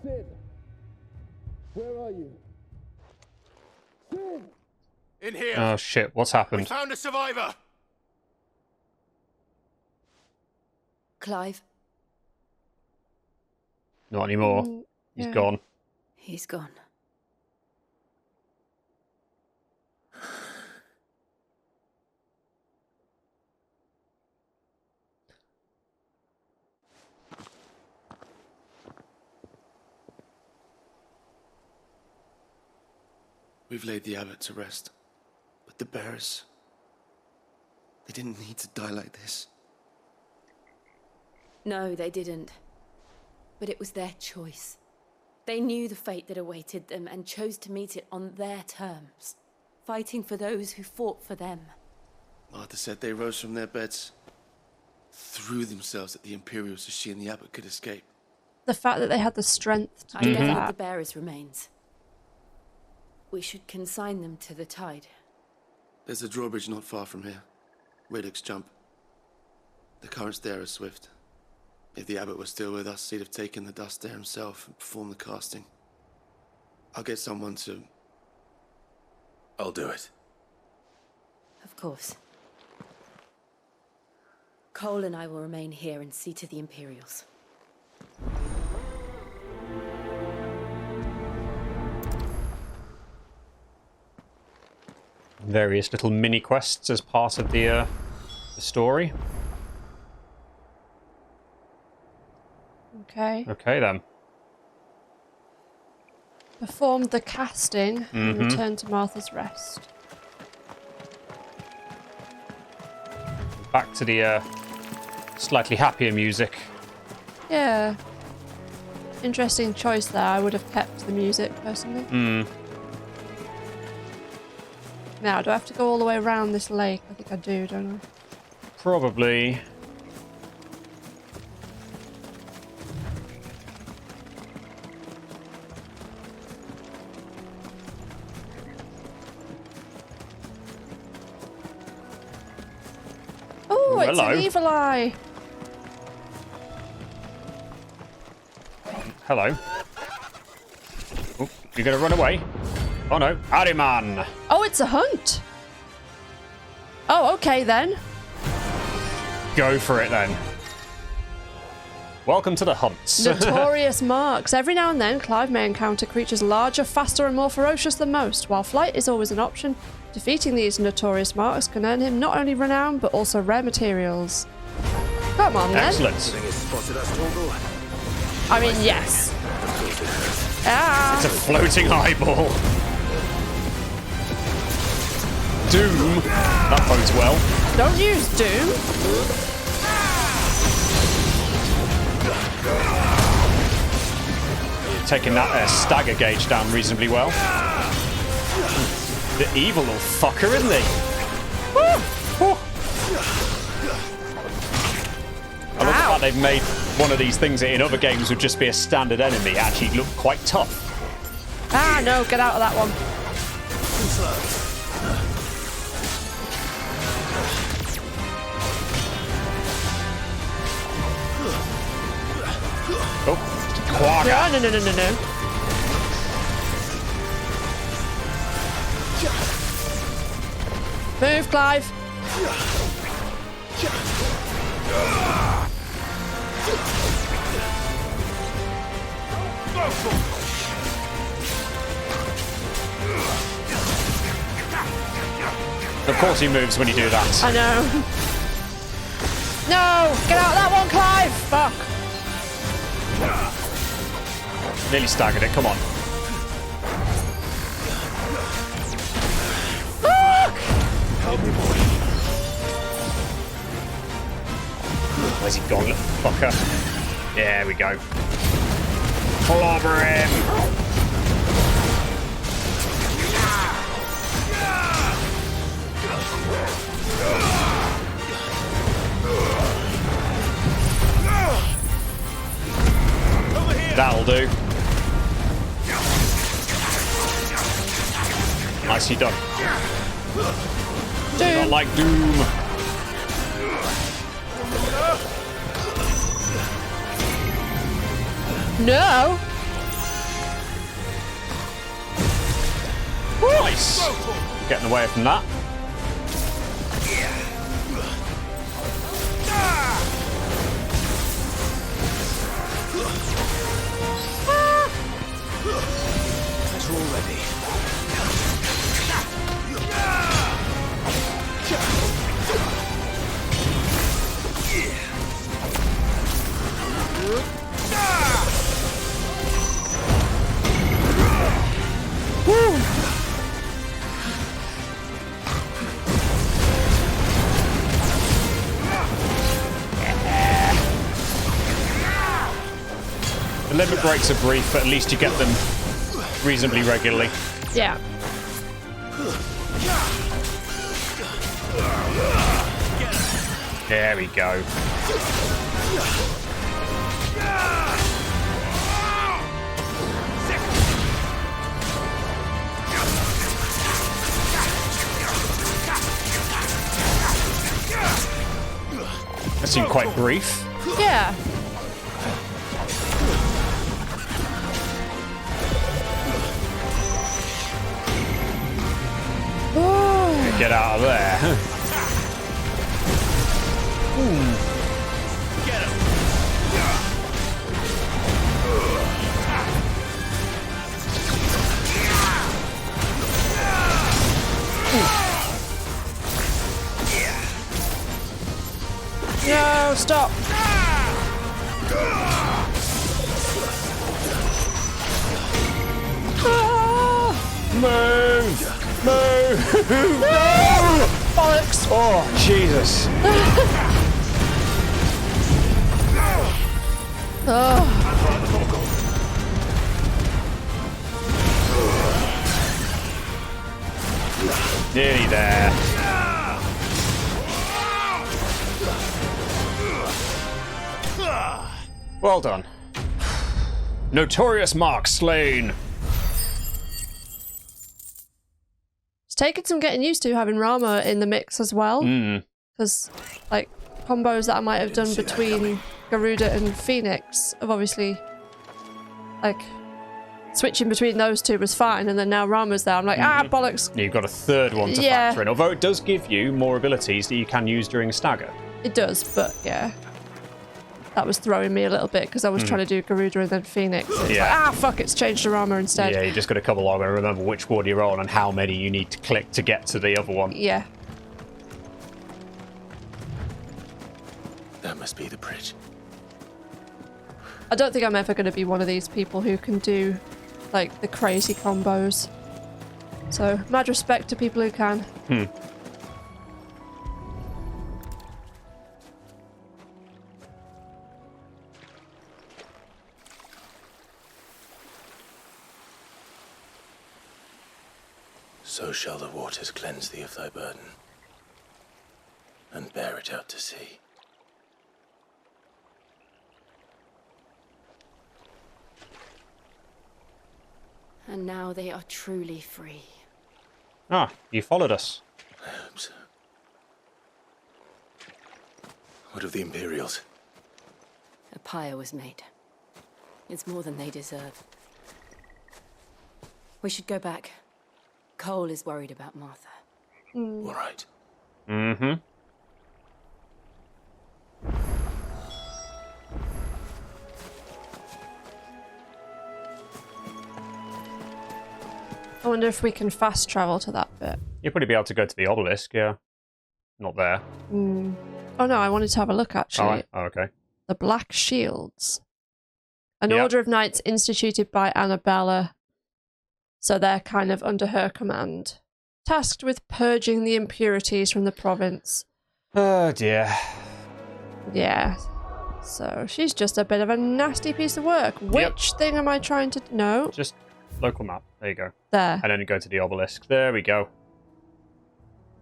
Cid! Where are you? Cid! In here! Oh shit, what's We happened? found a survivor! Clive. Not anymore. He's gone. He's gone. We've laid the abbot to rest. But the bearers... they didn't need to die like this. No, they didn't. But it was their choice. They knew the fate that awaited them and chose to meet it on their terms, fighting for those who fought for them. Martha said they rose from their beds, threw themselves at the Imperials so she and the abbot could escape. The fact that they had the strength to I do gathered that. the bearers' remains. We should consign them to the tide. There's a drawbridge not far from here. Radix jump. The currents there are swift. If the abbot was still with us, he'd have taken the dust there himself and performed the casting. I'll get someone to... I'll do it. Of course. Cole and I will remain here and see to the Imperials. Various little mini quests as part of the story. Okay. Okay then. Performed the casting and returned to Martha's Rest. Back to the slightly happier music. Yeah. Interesting choice there. I would have kept the music personally. Now, do I have to go all the way around this lake? I think I do, don't I? Probably. Oh, it's hello. an evil eye. Hello. Oh, you're gonna run away? Oh no, Ahriman! Oh, it's a hunt. Oh, okay then. Go for it then. Welcome to the hunts. Notorious marks. Every now and then, Clive may encounter creatures larger, faster, and more ferocious than most. While flight is always an option, defeating these notorious marks can earn him not only renown, but also rare materials. Come on, then. Excellent. I mean, yes. Ah. It's a floating eyeball. Doom. That bodes well. Don't use Doom. You're taking that stagger gauge down reasonably well. The evil little fucker, isn't he? I love the fact they've made one of these things that in other games would just be a standard enemy actually look quite tough. Ah, no, get out of that one. Oh, quagga. No. Move, Clive. Of course he moves when you do that. I know. No! Get out of that one, Clive! Fuck. Nearly staggered it, come on. Fuck! Where's he gone, little fucker? There we go. Clobber him! That'll do. Nicely done. Doom. Not like Doom. No. Nice. Getting away from that. Better already. The limit breaks are brief, but at least you get them reasonably regularly. Yeah. There we go. That seemed quite brief. Yeah. Get out of there. Get him. No, stop. Move! Move! No! Bollocks! Oh, Jesus. Oh. Nearly there. Well done. Notorious Mark slain. It's taken some getting used to having Rama in the mix as well. Because, like, combos that I might have done between Garuda and Phoenix have obviously, like, switching between those two was fine, and then now Rama's there. I'm like, bollocks. You've got a third one to factor in, although it does give you more abilities that you can use during a stagger. It does, but yeah. That was throwing me a little bit because I was trying to do Garuda and then Phoenix. It's like, fuck, it's changed to Rama instead. Yeah, you just got to come along and remember which one you're on and how many you need to click to get to the other one. Yeah. That must be the bridge. I don't think I'm ever going to be one of these people who can do, like, the crazy combos. So, mad respect to people who can. So shall the waters cleanse thee of thy burden, and bear it out to sea. And now they are truly free. Ah, you followed us. I hope so. What of the Imperials? A pyre was made. It's more than they deserve. We should go back. Cole is worried about Martha. All right. Mm-hmm. I wonder if we can fast travel to that bit. You'll probably be able to go to the obelisk, yeah. Not there. Oh no, I wanted to have a look actually. Oh, okay. The Black Shields. An order of knights instituted by Annabella. So they're kind of under her command. Tasked with purging the impurities from the province. Oh dear. Yeah. So she's just a bit of a nasty piece of work. Which thing am I trying to... No. Just local map. There you go. There. And then you go to the obelisk. There we go.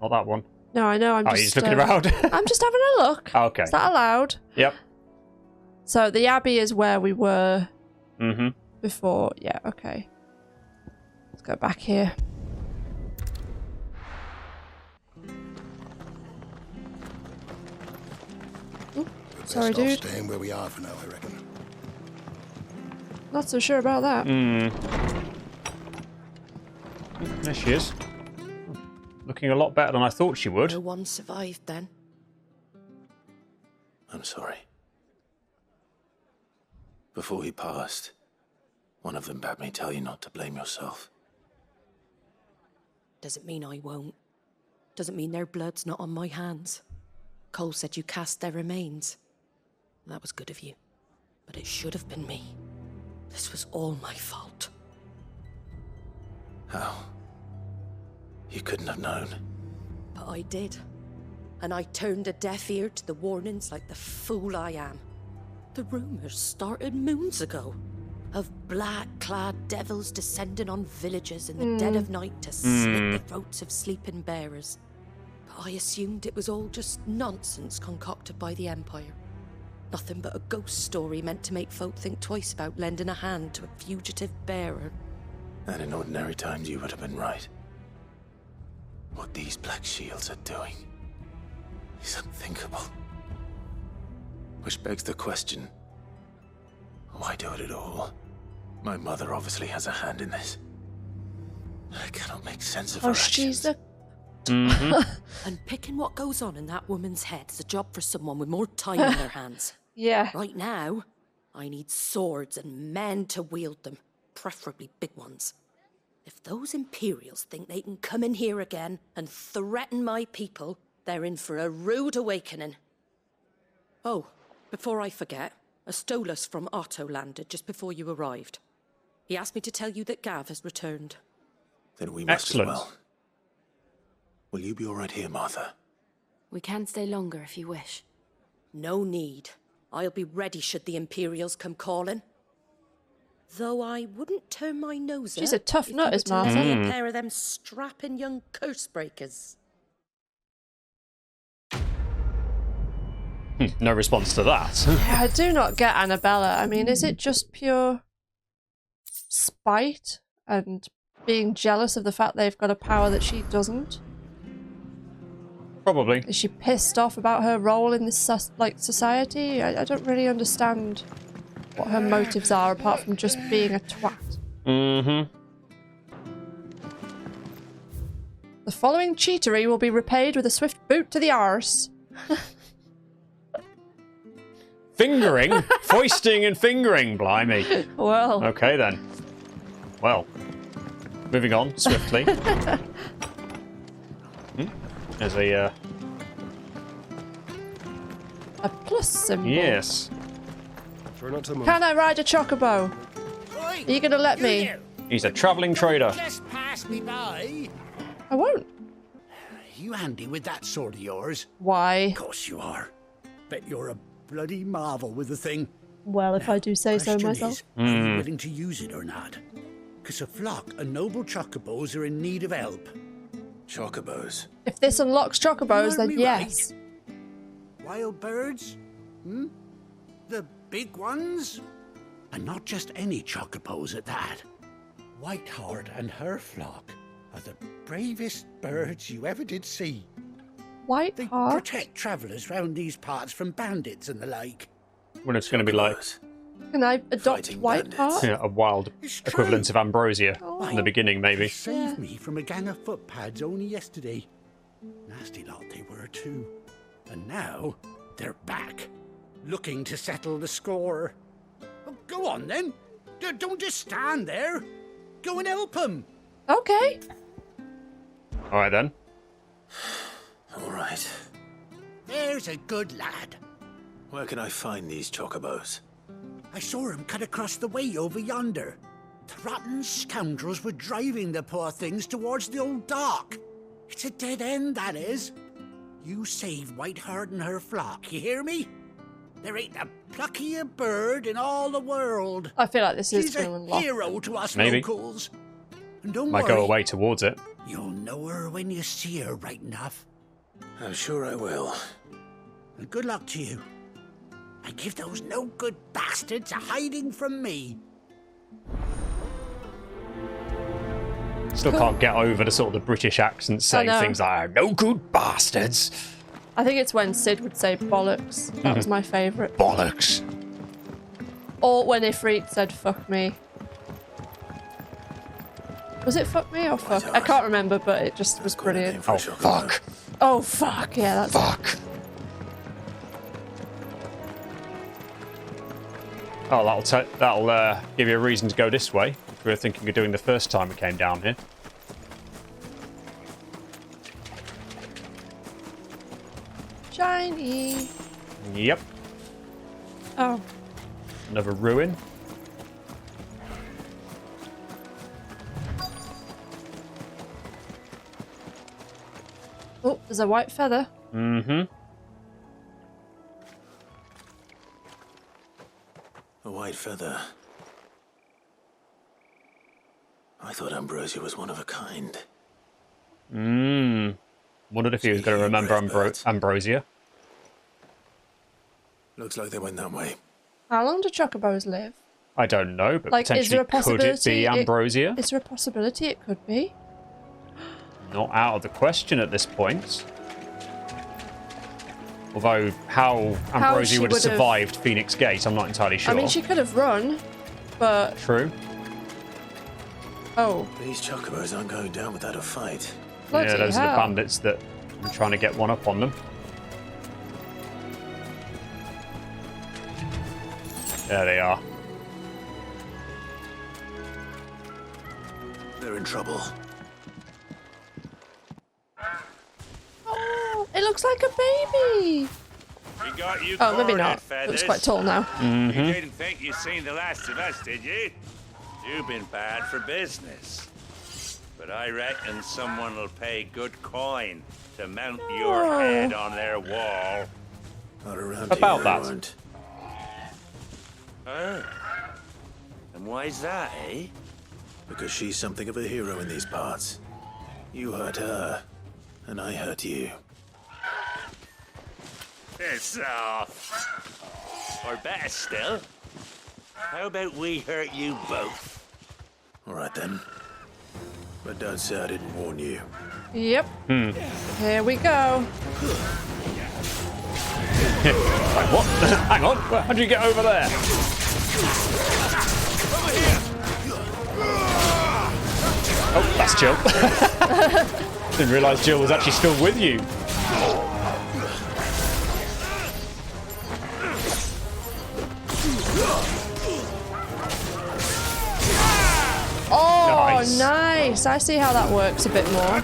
Not that one. No, I know. You're just looking around. I'm just having a look. Okay. Is that allowed? Yep. So the Abbey is where we were before. Yeah, okay. Let's go back here. Ooh, sorry, dude. Staying where we are for now, I reckon. Not so sure about that. There she is. Looking a lot better than I thought she would. No one survived then. I'm sorry. Before he passed, one of them bade me tell you not to blame yourself. Doesn't mean I won't. Doesn't mean their blood's not on my hands. Cole said you cast their remains. That was good of you. But it should have been me. This was all my fault. How? You couldn't have known. But I did. And I turned a deaf ear to the warnings like the fool I am. The rumors started moons ago. Of black-clad devils descending on villages in the dead of night to slit the throats of sleeping bearers. But I assumed it was all just nonsense concocted by the Empire. Nothing but a ghost story meant to make folk think twice about lending a hand to a fugitive bearer. And in ordinary times you would have been right. What these Black Shields are doing is unthinkable. Which begs the question, why do it at all? My mother obviously has a hand in this. I cannot make sense of her actions. And picking what goes on in that woman's head is a job for someone with more time on their hands. Yeah. Right now, I need swords and men to wield them, preferably big ones. If those Imperials think they can come in here again and threaten my people, they're in for a rude awakening. Oh, before I forget, a Stolas from Otto landed just before you arrived. He asked me to tell you that Gav has returned. Then we must as well. Will you be all right here, Martha? We can stay longer if you wish. No need. I'll be ready should the Imperials come calling. Though I wouldn't turn my nose She's up a tough if nut, you is were to let Martha. me a pair of them strapping young curse breakers. No response to that. Yeah, I do not get Annabella. I mean, is it just pure spite and being jealous of the fact they've got a power that she doesn't? Probably. Is she pissed off about her role in this society? I don't really understand what her motives are apart from just being a twat. Mm-hmm. The following cheatery will be repaid with a swift boot to the arse. Fingering? Foisting and fingering, blimey. Well. Okay then. Well. Moving on swiftly. There's a plus symbol. Yes. Try not to move. Can I ride a chocobo? Are you gonna let me? He's a travelling trader. Just pass me by. I won't. You handy with that sword of yours? Why? Of course you are. Bet you're a bloody marvel with the thing. Well, if I do say so myself. Are you willing to use it or not? Because a flock of noble chocobos are in need of help. Chocobos? If this unlocks chocobos, then You heard me yes. right. Wild birds? Hmm? The big ones? And not just any chocobos at that. Whiteheart and her flock are the bravest birds you ever did see. Whiteheart? They protect travellers round these parts from bandits and the like. When it's going to be like... Can I adopt Whiteheart? Yeah, a wild equivalent of Ambrosia in the beginning, maybe. They saved me from a gang of footpads only yesterday. Nasty lot they were too. And now they're back, looking to settle the score. Oh, go on then. Don't just stand there. Go and help them. Okay. All right then. All right. There's a good lad. Where can I find these chocobos? I saw him cut across the way over yonder. The rotten scoundrels were driving the poor things towards the old dock. It's a dead end, that is. You save Whiteheart and her flock, you hear me? There ain't a pluckier bird in all the world. I feel like this is She's going to a unlock. hero to us Maybe. locals. And don't Might worry, go away towards it. you'll know her when you see her right enough. I'm sure I will. And good luck to you. And give those no-good bastards a hiding from me. Still can't get over the sort of the British accent saying know. things like, no good bastards. I think it's when Sid would say bollocks. That was my favourite. Bollocks. Or when Ifrit said fuck me. Was it fuck me or fuck? I can't remember, but it just was brilliant. Oh, fuck. Oh, fuck. Yeah, that's Fuck. Oh, that'll give you a reason to go this way, which we were thinking of doing the first time we came down here. shiny. Yep. Oh. Another ruin. Oh, there's a white feather. Mm-hmm. A white feather. I thought Ambrosia was one of a kind. Wondered if he was going to remember Ambrosia. Looks like they went that way. How long do chocobos live? I don't know, but Like, is there potentially a could it possibility? be Ambrosia? Is there a possibility it could be? Not out of the question at this point. Although how Ambrosia she would have would have- survived Phoenix Gate, I'm not entirely sure. I mean, she could have run, but True. oh, These chocobos aren't going down without a fight. bloody Yeah, those are the hell. bandits that are trying to get one up on them. There they are. They're in trouble. Oh, it looks like a baby. We got you Oh, maybe cornered, not. Feathers. Looks quite tall now. You didn't think you'd seen the last of us, did you? You've been bad for business. But I reckon someone will pay good coin to mount your Oh. head on their wall. Not around About here, that. they weren't. Oh. The And why's that, eh? Because she's something of a hero in these parts. You hurt her, and I hurt you. Piss off. Or better still, how about we hurt you both? All right then. But don't say I didn't warn you. Yep. Here we go. Like, what? Hang on. How do you get over there? Oh, that's Jill. Didn't realise Jill was actually still with you. Oh, nice. I see how that works a bit more.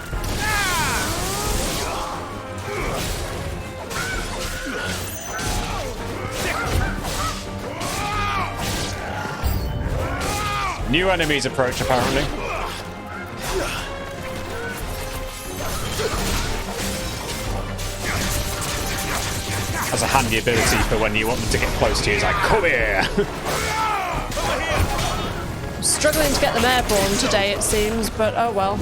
New enemies approach, apparently. That's a handy ability for when you want them to get close to you. It's like, come here! I'm struggling to get them airborne today, it seems, but oh well.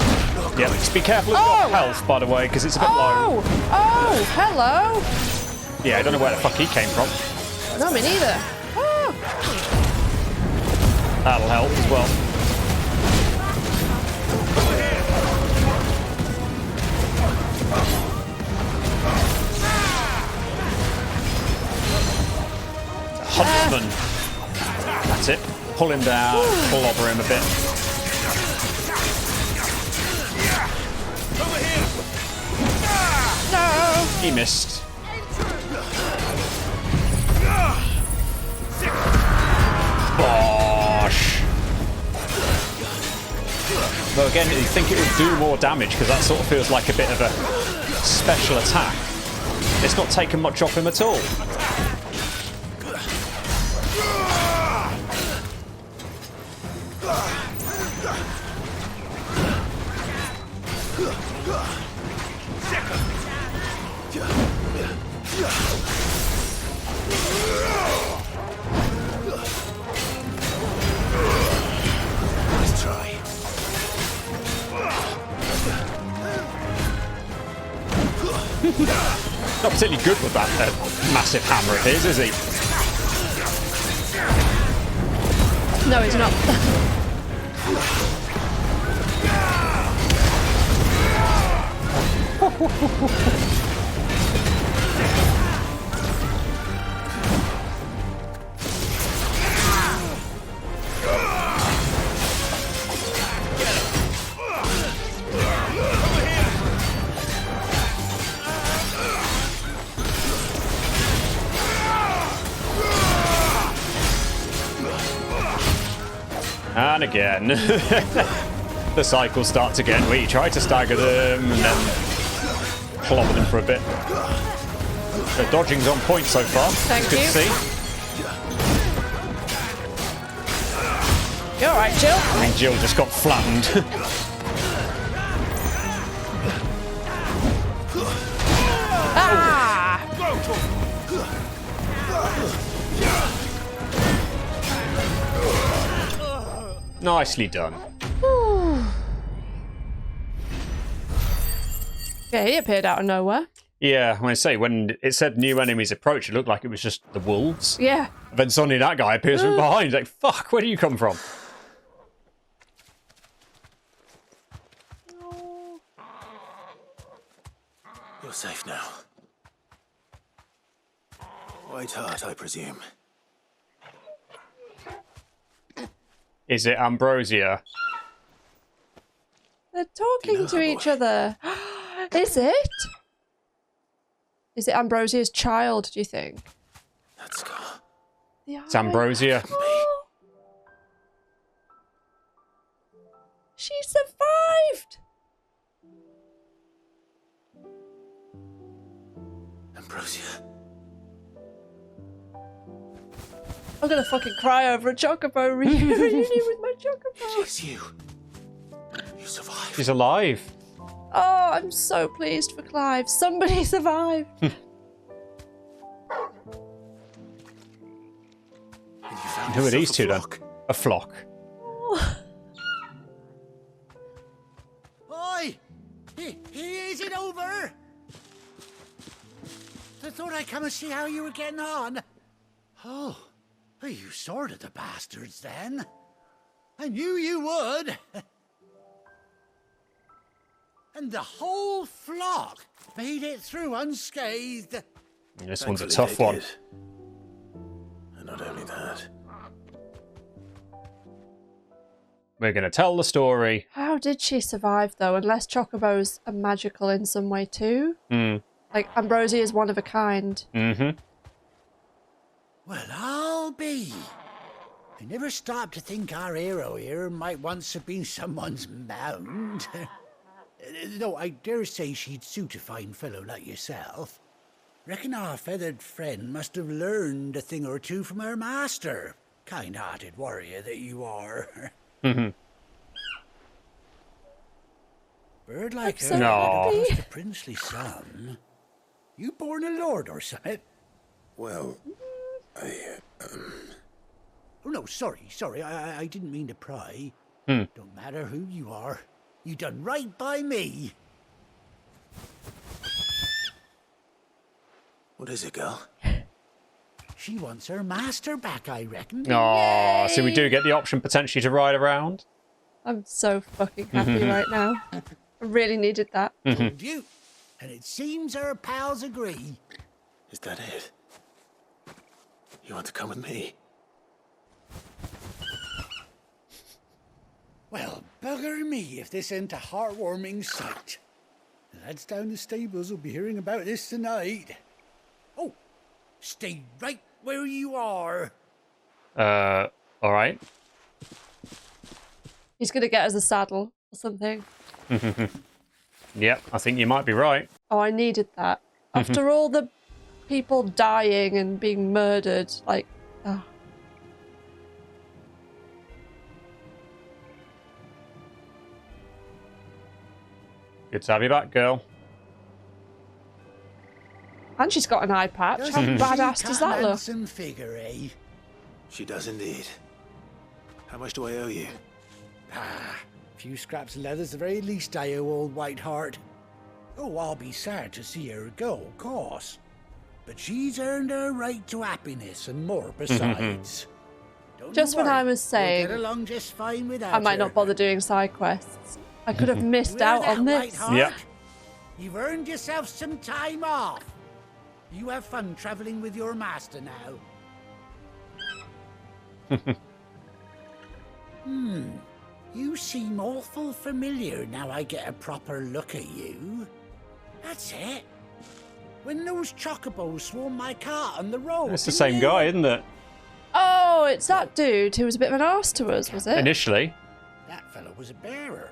Yeah, just be careful of your health, by the way, because it's a bit low. Oh, hello! Yeah, I don't know where the fuck he came from. No, me neither. Oh. That'll help as well. Huntsman. That's it. Pull him down, clobber him a bit. No! He missed. Bosh! Though again, you think it would do more damage because that sort of feels like a bit of a special attack. It's not taken much off him at all. Let's try. Not particularly good with that massive hammer of his, is he? No, he's not. And again. The cycle starts again where you try to stagger them and then clobber them for a bit. The dodging's on point so far. Thank Good you. to see. You alright, Jill? I think Jill just got flattened. Ah! Nicely done. Yeah, he appeared out of nowhere. Yeah, when I say, when it said new enemies approach, it looked like it was just the wolves. Yeah. Then suddenly that guy appears from behind. Like, fuck, where do you come from? You're safe now. White heart, I presume. Is it Ambrosia? They're talking to each other. Is it? Is it Ambrosia's child, do you think? Let's go. It's Ambrosia. She survived! Ambrosia. I'm gonna fucking cry over a chocobo reunion with my chocobo. It's you. You survived. She's alive. Oh, I'm so pleased for Clive. Somebody survived. Who are these two then? a flock. Oi! He isn't over! I thought I'd come and see how you were getting on. Oh, you sorted the bastards then. I knew you would. And the whole flock made it through unscathed. This one's a tough one. And not only that. We're going to tell the story. How did she survive, though? Unless chocobos are magical in some way, too? Like, Ambrosia is one of a kind. Mm-hmm. Well, I'll be. I never stopped to think our hero here might once have been someone's mount. Though I dare say she'd suit a fine fellow like yourself. Reckon our feathered friend must have learned a thing or two from her master. Kind-hearted warrior that you are. Mm-hmm. Bird like I'm her, so lost happy. a princely son. You born a lord or something? Well, Oh no, sorry. I didn't mean to pry. Don't matter who you are. You done right by me. What is it, girl? She wants her master back, I reckon. Oh, so we do get the option potentially to ride around. I'm so fucking happy right now. I really needed that. Told you. And it seems her pals agree. Is that it? You want to come with me? Well, bugger me if this ain't a heartwarming sight. The lads down the stables will be hearing about this tonight. Oh, stay right where you are. All right. He's going to get us a saddle or something. Yep, I think you might be right. Oh, I needed that. After all the people dying and being murdered, like, oh. Good to have you back, girl. And she's got an eye patch. How badass does that look? Handsome figure, eh? She does indeed. How much do I owe you? Ah, a few scraps of leather's the very least I owe old Whiteheart. Oh, I'll be sad to see her go, of course. But she's earned her right to happiness and more besides. Just when I was saying we'll get along just fine without I might her. not bother doing side quests, I could have missed out on this. Whiteheart? You've earned yourself some time off. You have fun traveling with your master now. You seem awful familiar now I get a proper look at you. That's it. When those chocobos swarmed my cart on the road. It's the same guy, isn't it? Oh, it's that dude who was a bit of an arse to us, was it? Initially. That fellow was a bearer.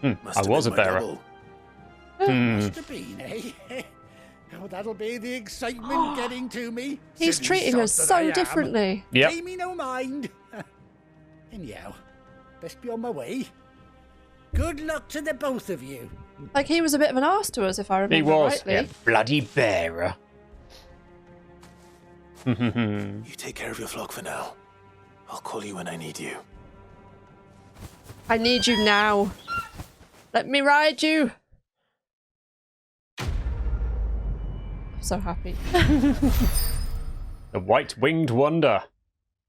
I was a bearer. Must have been, eh? Oh, that'll be the excitement getting to me. He's Silly treating sot us that so I am. differently. Yep. Pay me no mind. Anyhow, best be on my way. Good luck to the both of you. Like, he was a bit of an arse to us, if I remember He was. rightly. Yeah, bloody bearer. You take care of your flock for now. I'll call you when I need you. I need you now. Let me ride you. I'm so happy. The white-winged wonder.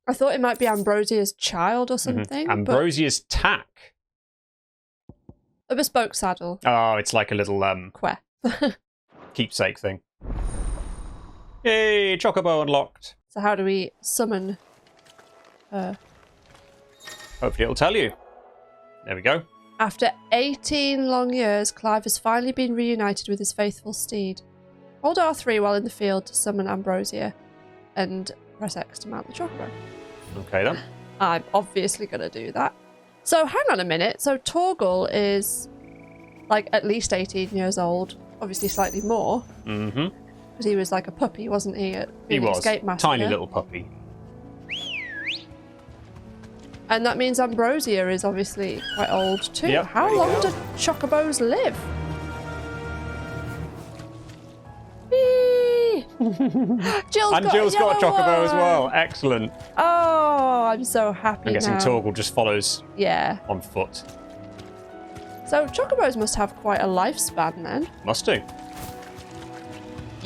I thought it might be Ambrosia's child or something. but Ambrosia's tack. a bespoke saddle. Oh, it's like a little keepsake thing. Yay, Chocobo unlocked. So how do we summon her? Hopefully it'll tell you. There we go. After 18 long years, Clive has finally been reunited with his faithful steed. Hold R3 while in the field to summon Ambrosia, and press X to mount the Chocobo. Okay then. I'm obviously going to do that. So hang on a minute. So Torgal is like at least 18 years old, obviously slightly more. Mm-hmm. Because he was like a puppy, wasn't he? At He the was. Escape Massacre? Tiny little puppy. And that means Ambrosia is obviously quite old too. Yep. How long do chocobos live? Whee! Jill's got a chocobo as well. Excellent. Oh, I'm so happy I'm guessing now. Torgal just follows on foot. So chocobos must have quite a lifespan then. Must do.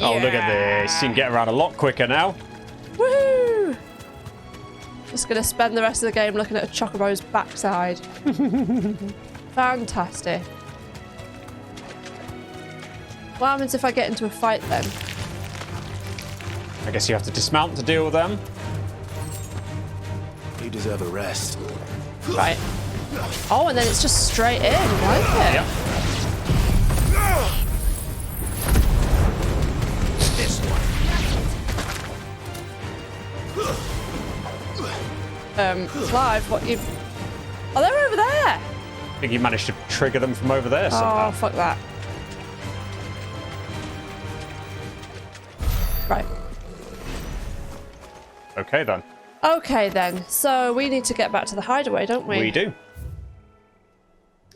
Oh, look at this. You can get around a lot quicker now. Woohoo! Just going to spend the rest of the game looking at a chocobo's backside. Fantastic. What happens if I get into a fight then? I guess you have to dismount to deal with them. You deserve a rest. Right. Oh, and then it's just straight in. I like it. Yep. Clive, what you... Oh, they're over there! I think you managed to trigger them from over there somehow. Oh, fuck that. Right. Okay, then. Okay, then. So we need to get back to the hideaway, don't we? We do.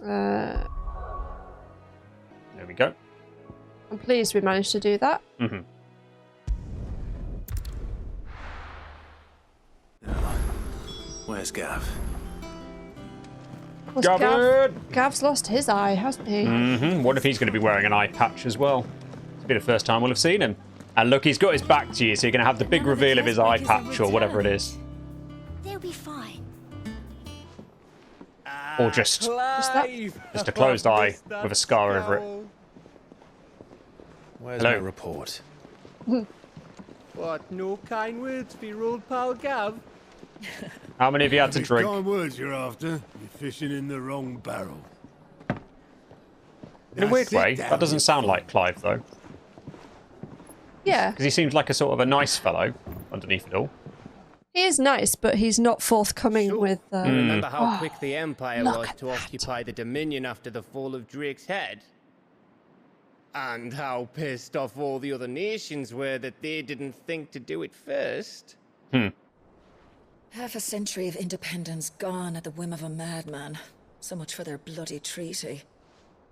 There we go. I'm pleased we managed to do that. Mm-hmm. Where's Gav? Of course, Gav's lost his eye, hasn't he? Mm-hmm. What if he's going to be wearing an eye patch as well? It'll be the first time we'll have seen him. And look, he's got his back to you, so you're going to have the big reveal of his eye patch or whatever it is. They'll be fine. Or just a closed eye with a scar over it. Where's my report? What, no kind words for your old pal Gav? How many have you had to drink? Kind words you're after. You're fishing in the wrong barrel. In a weird way, that doesn't sound like Clive, though. Yeah. Because he seems like a sort of a nice fellow underneath it all. He is nice, but he's not forthcoming with... Remember how Oh, quick the Empire was to occupy the Dominion after the fall of Drake's head? And how pissed off all the other nations were that they didn't think to do it first? Half a century of independence gone at the whim of a madman. So much for their bloody treaty.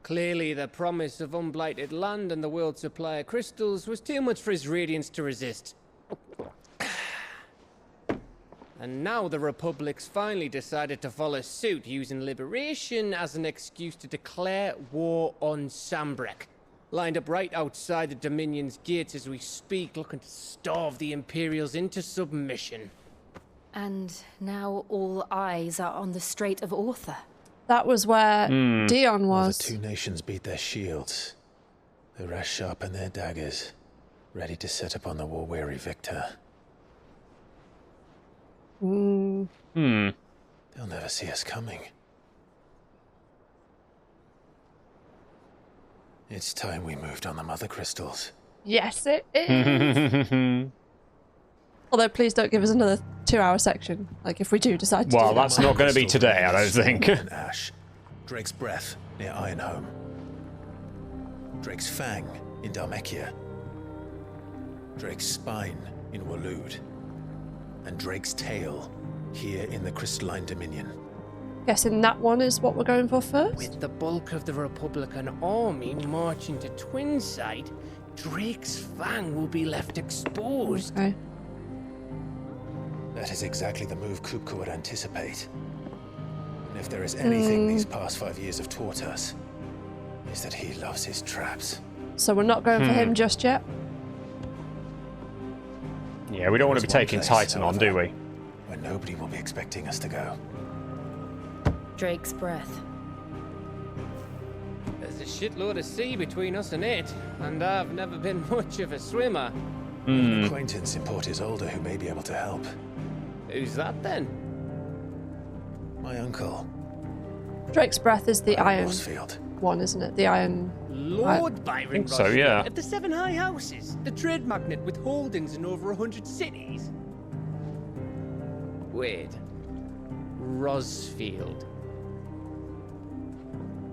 Clearly, the promise of unblighted land and the world's supply of crystals was too much for his radiance to resist. And now the Republic's finally decided to follow suit, using liberation as an excuse to declare war on Sambrek. Lined up right outside the Dominion's gates as we speak, looking to starve the Imperials into submission. And now all eyes are on the Strait of Author. That was where Dion was. The two nations beat their shields. The rest sharpen their daggers, ready to set upon the war-weary victor. They'll never see us coming. It's time we moved on the mother crystals. Yes, it is. Although, please don't give us another 2-hour section. Like, if we do decide to do Well, that. that's not going to be today, I don't think. Ash. Drake's Breath near Ironhome. Drake's Fang in Dhalmekia. Drake's Spine in Waloed. And Drake's Tail here in the Crystalline Dominion. Guessing that one is what we're going for first? With the bulk of the Republican army marching to Twinside, Drake's Fang will be left exposed. Okay. That is exactly the move Kupka would anticipate. And if there is anything these past 5 years have taught us, is that he loves his traps. So we're not going for him just yet? Yeah, we don't want to be taking Titan on, do we? Where nobody will be expecting us to go. Drake's Breath. There's a shitload of sea between us and it, and I've never been much of a swimmer. An acquaintance in Port Isolde who may be able to help. Who's that then? My uncle. Drake's Breath is the iron Rossfield. one, isn't it? The iron... Lord Byron so, Rossfield yeah. At the Seven High Houses, the trade magnate with holdings in over 100 cities. Wait. Rossfield.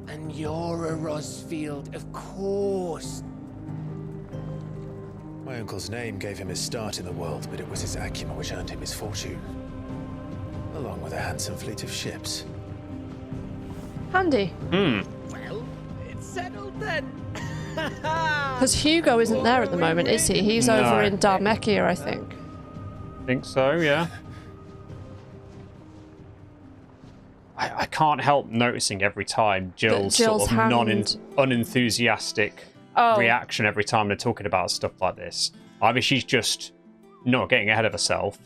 And you're a Rossfield, of course. My uncle's name gave him his start in the world, but it was his acumen which earned him his fortune. Along with a handsome fleet of ships. Handy. Well, it's settled then. Because Hugo isn't there at the moment, is he? He's over in Dharmekia, I think. Think so, yeah. I can't help noticing every time Jill's sort of unenthusiastic reaction every time they're talking about stuff like this. Either she's just not getting ahead of herself.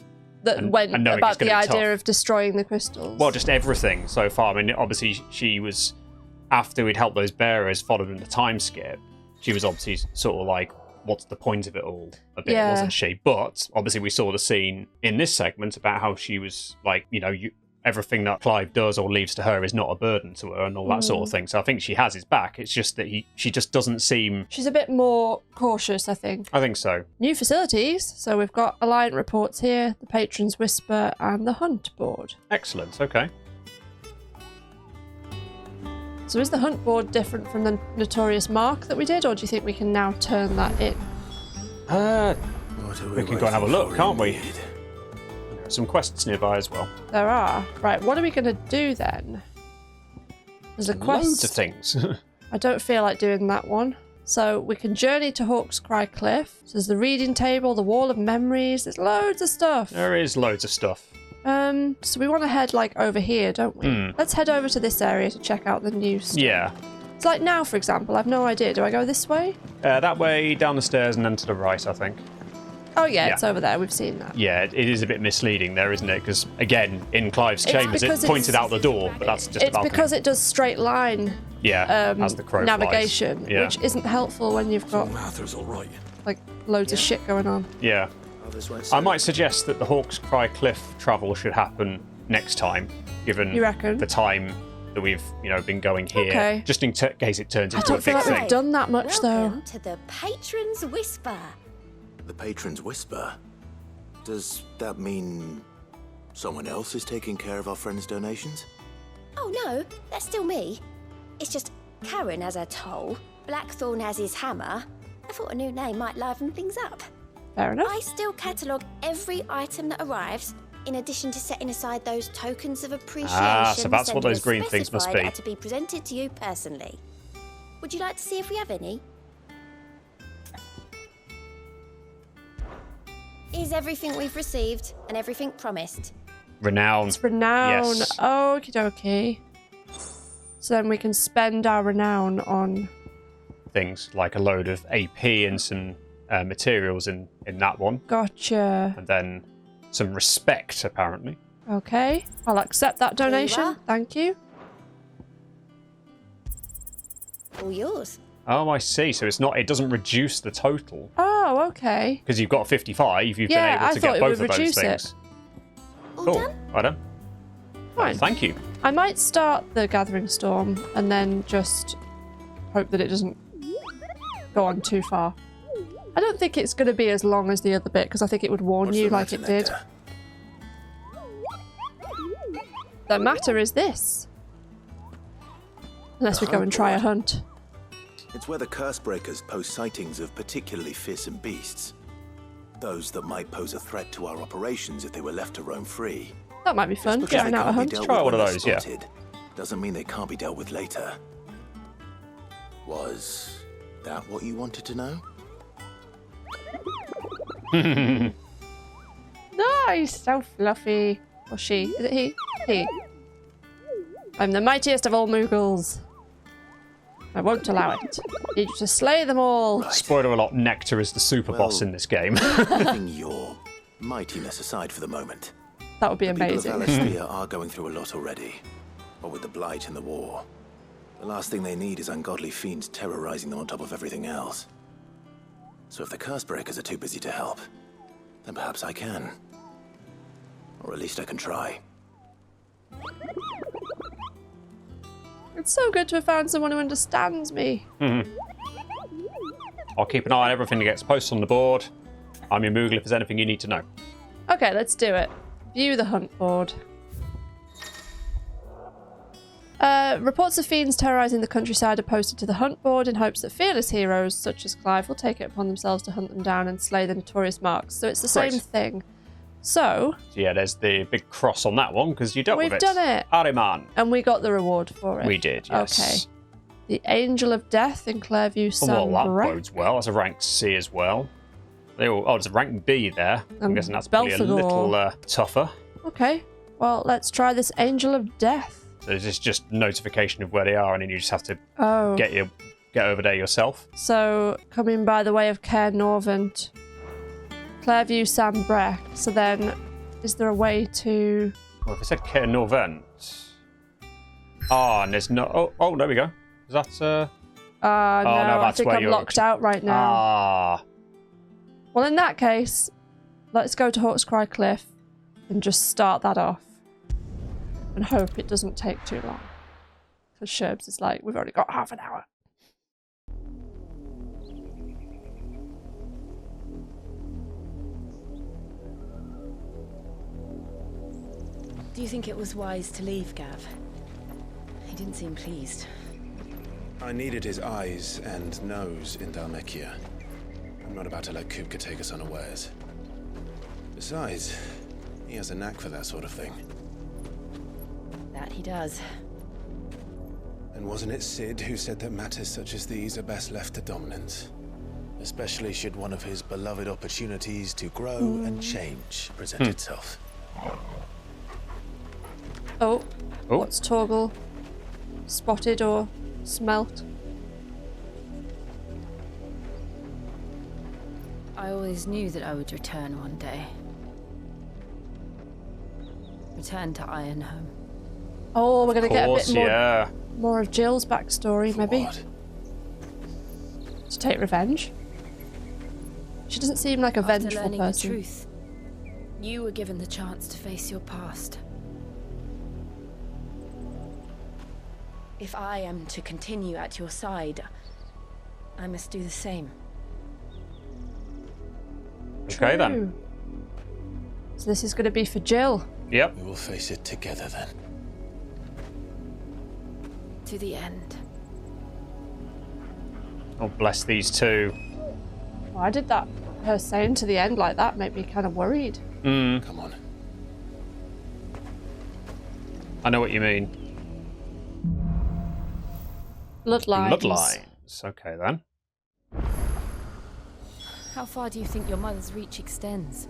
And about the idea of destroying the crystals. Well, just everything so far. I mean, obviously she was, after we'd helped those bearers following the time skip, she was obviously sort of like, what's the point of it all? A bit, wasn't she? But obviously we saw the scene in this segment about how she was like, everything that Clive does or leaves to her is not a burden to her and all that sort of thing. So I think she has his back. It's just that she just doesn't seem... She's a bit more cautious, I think. I think so. New facilities. So we've got Alliant reports here, the Patron's Whisper, and the Hunt board. Excellent, okay. So is the Hunt board different from the Notorious Mark that we did, or do you think we can now turn that in? We can go and have a look, can't we? There are some quests nearby as well. There are. Right, what are we going to do then? There's a quest. Loads of things. I don't feel like doing that one. So we can journey to Hawk's Cry Cliff. So there's the reading table, the Wall of Memories. There's loads of stuff. There is loads of stuff. So we want to head like over here, don't we? Let's head over to this area to check out the new stuff. Yeah. It's like now, for example, I've no idea. Do I go this way? That way, down the stairs and then to the right, I think. Oh yeah, it's over there. We've seen that. Yeah, it is a bit misleading there, isn't it? Because again, in Clive's chambers, it pointed out the door, but that's just it's because it does straight line. As the crow navigation, flies. Which isn't helpful when you've got like loads of shit going on. Yeah. I might suggest that the Hawk's Cry Cliff travel should happen next time, given the time that we've been going here. Okay. Just in case it turns into a big thing. I don't feel like we've done that much Welcome to the Patron's Whisper. The Patron's Whisper? Does that mean someone else is taking care of our friends' donations? Oh no, that's still me. It's just Karen has her toll, Blackthorn has his hammer. I thought a new name might liven things up. Fair enough. I still catalogue every item that arrives, in addition to setting aside those tokens of appreciation. So that's what those green things must be. To be presented to you personally. Would you like to see if we have any? Is everything we've received and everything promised? Renown. It's renown. Yes. Okie dokie. So then we can spend our renown on things like a load of AP and some materials in that one. Gotcha. And then some respect, apparently. Okay, I'll accept that donation. Thank you. All yours. Oh, I see. So it doesn't reduce the total. Oh, okay. Because you've got 55, you've been able to get both of those things. Cool. Well done. Fine. Thank you. I might start the Gathering Storm and then just hope that it doesn't go on too far. I don't think it's going to be as long as the other bit because I think it would warn you like it did. The matter is this. Unless we go and try a hunt. It's where the Cursebreakers post sightings of particularly fearsome beasts. Those that might pose a threat to our operations if they were left to roam free. That might be fun. Going out a hunt. Try one of those, yeah. Doesn't mean they can't be dealt with later. Was that what you wanted to know? Nice, so fluffy. Or she? Is it he? He. I'm the mightiest of all Moogles. I won't allow it. Need you to slay them all. Right. Spoiler alert, Nectar is the super boss in this game. Leaving your mightiness aside for the moment. That would be amazing. The people of Valisthea are going through a lot already. What with the Blight and the war. The last thing they need is ungodly fiends terrorizing them on top of everything else. So if the Cursebreakers are too busy to help, then perhaps I can. Or at least I can try. It's so good to have found someone who understands me. I'll keep an eye on everything that gets posted on the board. I'm your Moogle if there's anything you need to know. Okay, let's do it. View the hunt board. Reports of fiends terrorizing the countryside are posted to the hunt board in hopes that fearless heroes such as Clive will take it upon themselves to hunt them down and slay the notorious marks. So it's the same thing. So yeah, there's the big cross on that one because you dealt with it. We've done it. Ariman. And we got the reward for it. We did, yes. Okay. The Angel of Death in Clairview Well, that Sambrec. bodes well. That's a rank C as well. There's a rank B there. I'm guessing that's probably a little tougher. Okay, well, let's try this Angel of Death. So it's just notification of where they are, and then you just have to get over there yourself. So, coming by the way of Caer Norvent, Clairview Sambrec. So then, is there a way to... Well, if I said Caer Norvent... and there's no... Oh, there we go. Is that... no, I think I'm locked out right now. Well, in that case, let's go to Hawkscry Cliff and just start that off. And hope it doesn't take too long. Because Sherbs is like, we've already got half an hour. Do you think it was wise to leave, Gav? He didn't seem pleased. I needed his eyes and nose in Dhalmekia. I'm not about to let Kupka take us unawares. Besides, he has a knack for that sort of thing. That he does. And wasn't it Sid who said that matters such as these are best left to dominance? Especially should one of his beloved opportunities to grow and change present itself. Oh, what's Torgal? Spotted or smelt? I always knew that I would return one day. Return to Ironhome. Oh, we're gonna get a bit yeah. more of Jill's backstory, maybe. What? To take revenge. She doesn't seem like a After vengeful learning person. the truth, you were given the chance to face your past. If I am to continue at your side, I must do the same. Okay, then. So this is going to be for Jill. Yep. We will face it together then. To the end. Oh, bless these two. Why did that, her saying to the end like that, made me kind of worried. Come on. I know what you mean. Bloodlines. Bloodlines. Okay, then. How far do you think your mother's reach extends?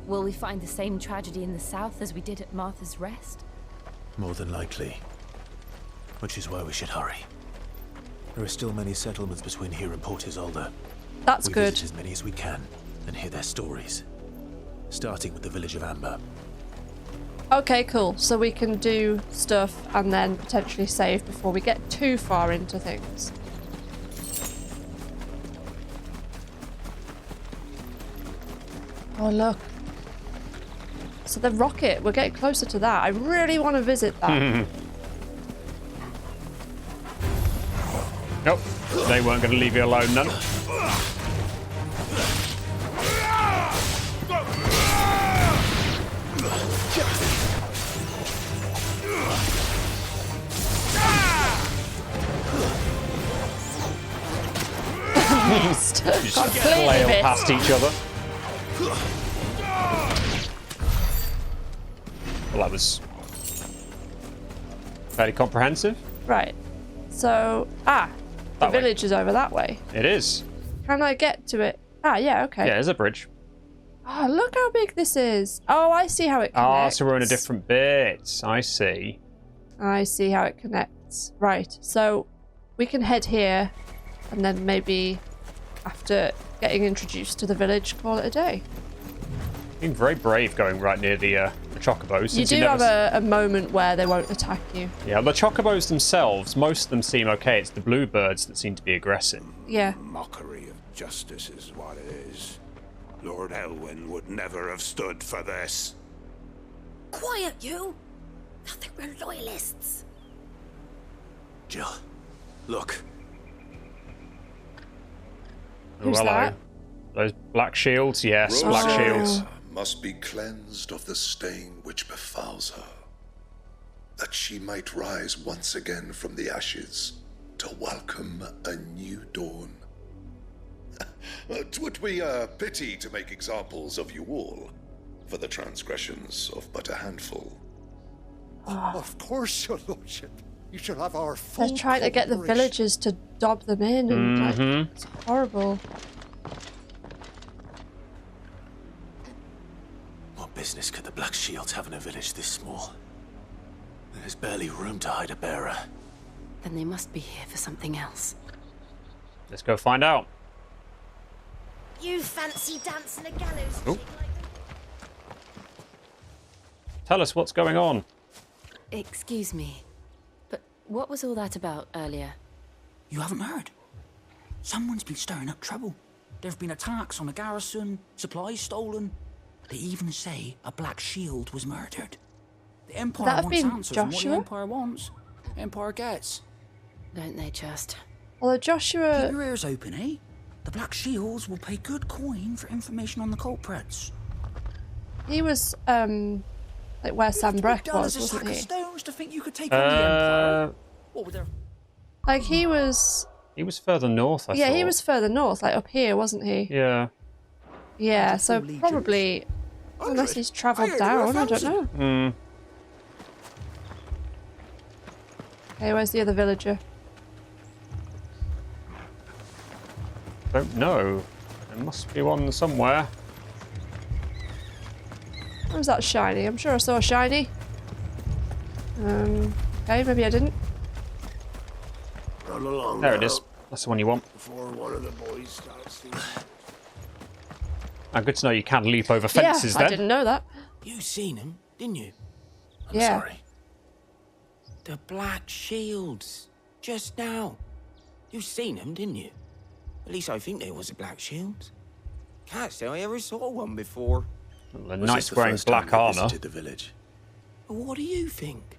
Will we find the same tragedy in the south as we did at Martha's Rest? More than likely. Which is why we should hurry. There are still many settlements between here and Port Isolde. That's good. We visit as many as we can and hear their stories. Starting with the village of Amber. Okay, cool. So we can do stuff and then potentially save before we get too far into things. Oh, look. So the rocket, we're getting closer to that. I really want to visit that. Nope. They weren't going to leave you alone, none. Just flail past each other. Well, that was fairly comprehensive. Right. So, the village is over that way. It is. Can I get to it? Yeah, okay. Yeah, there's a bridge. Oh, look how big this is. Oh, I see how it connects. So we're in a different bit. I see. I see how it connects. Right, so we can head here and then maybe after getting introduced to the village, call it a day. Being very brave going right near the chocobos. You do have a moment where they won't attack you. Yeah, the chocobos themselves, most of them seem okay. It's the bluebirds that seem to be aggressive. Yeah. Mockery of justice is what it is. Lord Elwyn would never have stood for this. Quiet, you! I think we're loyalists. Jill, look. Who's hello. that? Those black shields? Yes, black shields. Must be cleansed of the stain which befouls her, that she might rise once again from the ashes to welcome a new dawn. 'Twould be a pity to make examples of you all, for the transgressions of but a handful. Of course, your lordship. You shall have our full They're trying to get the cooperation. villagers to dob them in, and like, it's horrible. What business could the Black Shields have in a village this small? There's barely room to hide a bearer. Then they must be here for something else. Let's go find out. You fancy dancing a gallows Oh. jig Tell us what's going on. Excuse me, but what was all that about earlier? You haven't heard? Someone's been stirring up trouble. There have been attacks on the garrison, supplies stolen. They even say a Black Shield was murdered. The Empire That have wants been answers, and what the Joshua? Empire wants, the Empire gets. Don't they just? Although Joshua... Keep your ears open, eh? The Black Shields will pay good coin for information on the culprits. He was, like where Sam Breck Done was, as a sack wasn't of he? stones to think you could take on the Empire. What were their... Like he was... He was further north, I yeah, thought. he was further north, like up here, wasn't he? Yeah. Yeah, so probably... Unless he's travelled down, I don't know. Hmm. Okay, where's the other villager? Don't know. There must be one somewhere. Where was that shiny? I'm sure I saw a shiny. Okay, maybe I didn't. Run along There it now, is. That's the one you want. Before one of the boys starts to... Oh, good to know you can leap over fences yeah, then. I didn't know that. You seen him, didn't you? I'm Yeah. sorry. The Black Shields. Just now. You seen them, didn't you? At least I think there was a Black Shield. Can't say I ever saw one before. The Was knights this the wearing first time black they armour. visited the village? What do you think?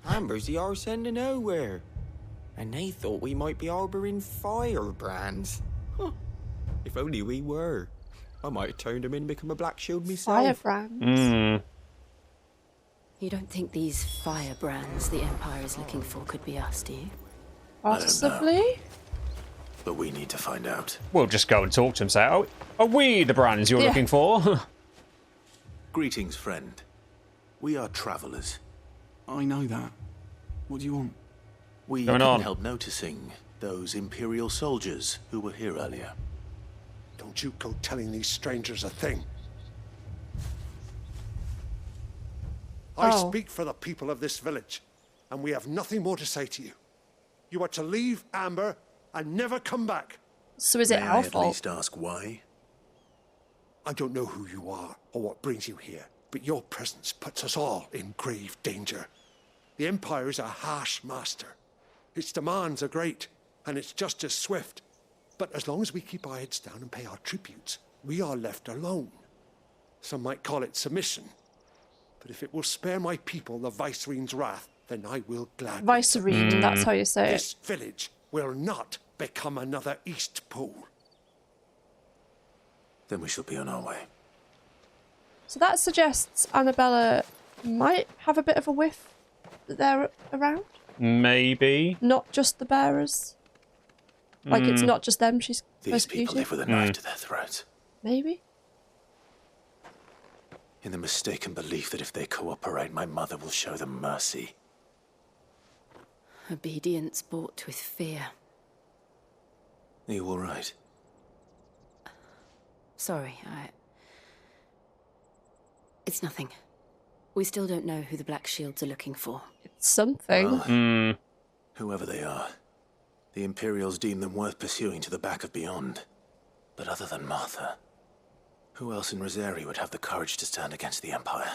Amber's the arse end of nowhere. And they thought we might be harbouring firebrands. Huh. If only we were. I might have turned them in and become a Black Shield myself. Firebrands. Mm. You don't think these firebrands the Empire is looking for could be us, do you? Possibly? But we need to find out. We'll just go and talk to him. Say, "Oh, are we the brands you're Yeah. looking for?" Greetings, friend. We are travelers. I know that. What do you want? We Going couldn't on? help noticing those Imperial soldiers who were here earlier. Don't you go telling these strangers a thing. I Oh. speak for the people of this village, and we have nothing more to say to you. You are to leave Amber and never come back. So is it May our I at fault? least ask why? I don't know who you are or what brings you here, but your presence puts us all in grave danger. The Empire is a harsh master. Its demands are great, and its justice swift. But as long as we keep our heads down and pay our tributes, we are left alone. Some might call it submission. But if it will spare my people the Viceroy's wrath, then I will gladly. Viceroy, that's how you say it. This village will not become another East Pool. Then we shall be on our way. So that suggests Annabella might have a bit of a whiff that they're around. Maybe. Not just the bearers. Like it's not just them she's These people persecuting. live with a knife to their throats, Maybe. in the mistaken belief that if they cooperate, my mother will show them mercy. Obedience bought with fear. Are you all right? Sorry, It's nothing. We still don't know who the Black Shields are looking for. It's something. Well, whoever they are, the Imperials deem them worth pursuing to the back of beyond. But other than Martha, who else in Rosari would have the courage to stand against the Empire?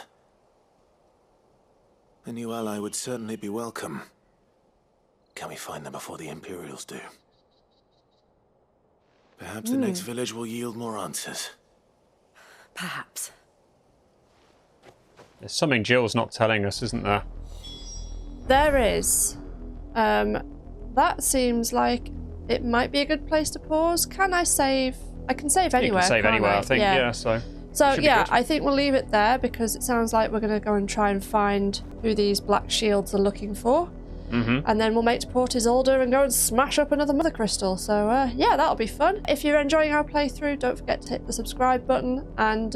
A new ally would certainly be welcome. Can we find them before the Imperials do? Perhaps the next village will yield more answers. Perhaps. There's something Jill's not telling us, isn't there? There is. That seems like it might be a good place to pause. Can I save? I can save anywhere. You can save can't anywhere, I think. Yeah, so. So should be yeah, good. I think we'll leave it there because it sounds like we're going to go and try and find who these Black Shields are looking for. And then we'll make to Port Isolde and go and smash up another Mother Crystal. So yeah, that'll be fun. If you're enjoying our playthrough, don't forget to hit the subscribe button. And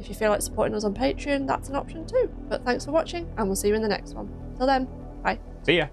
if you feel like supporting us on Patreon, that's an option too. But thanks for watching, and we'll see you in the next one. Till then, bye. See ya.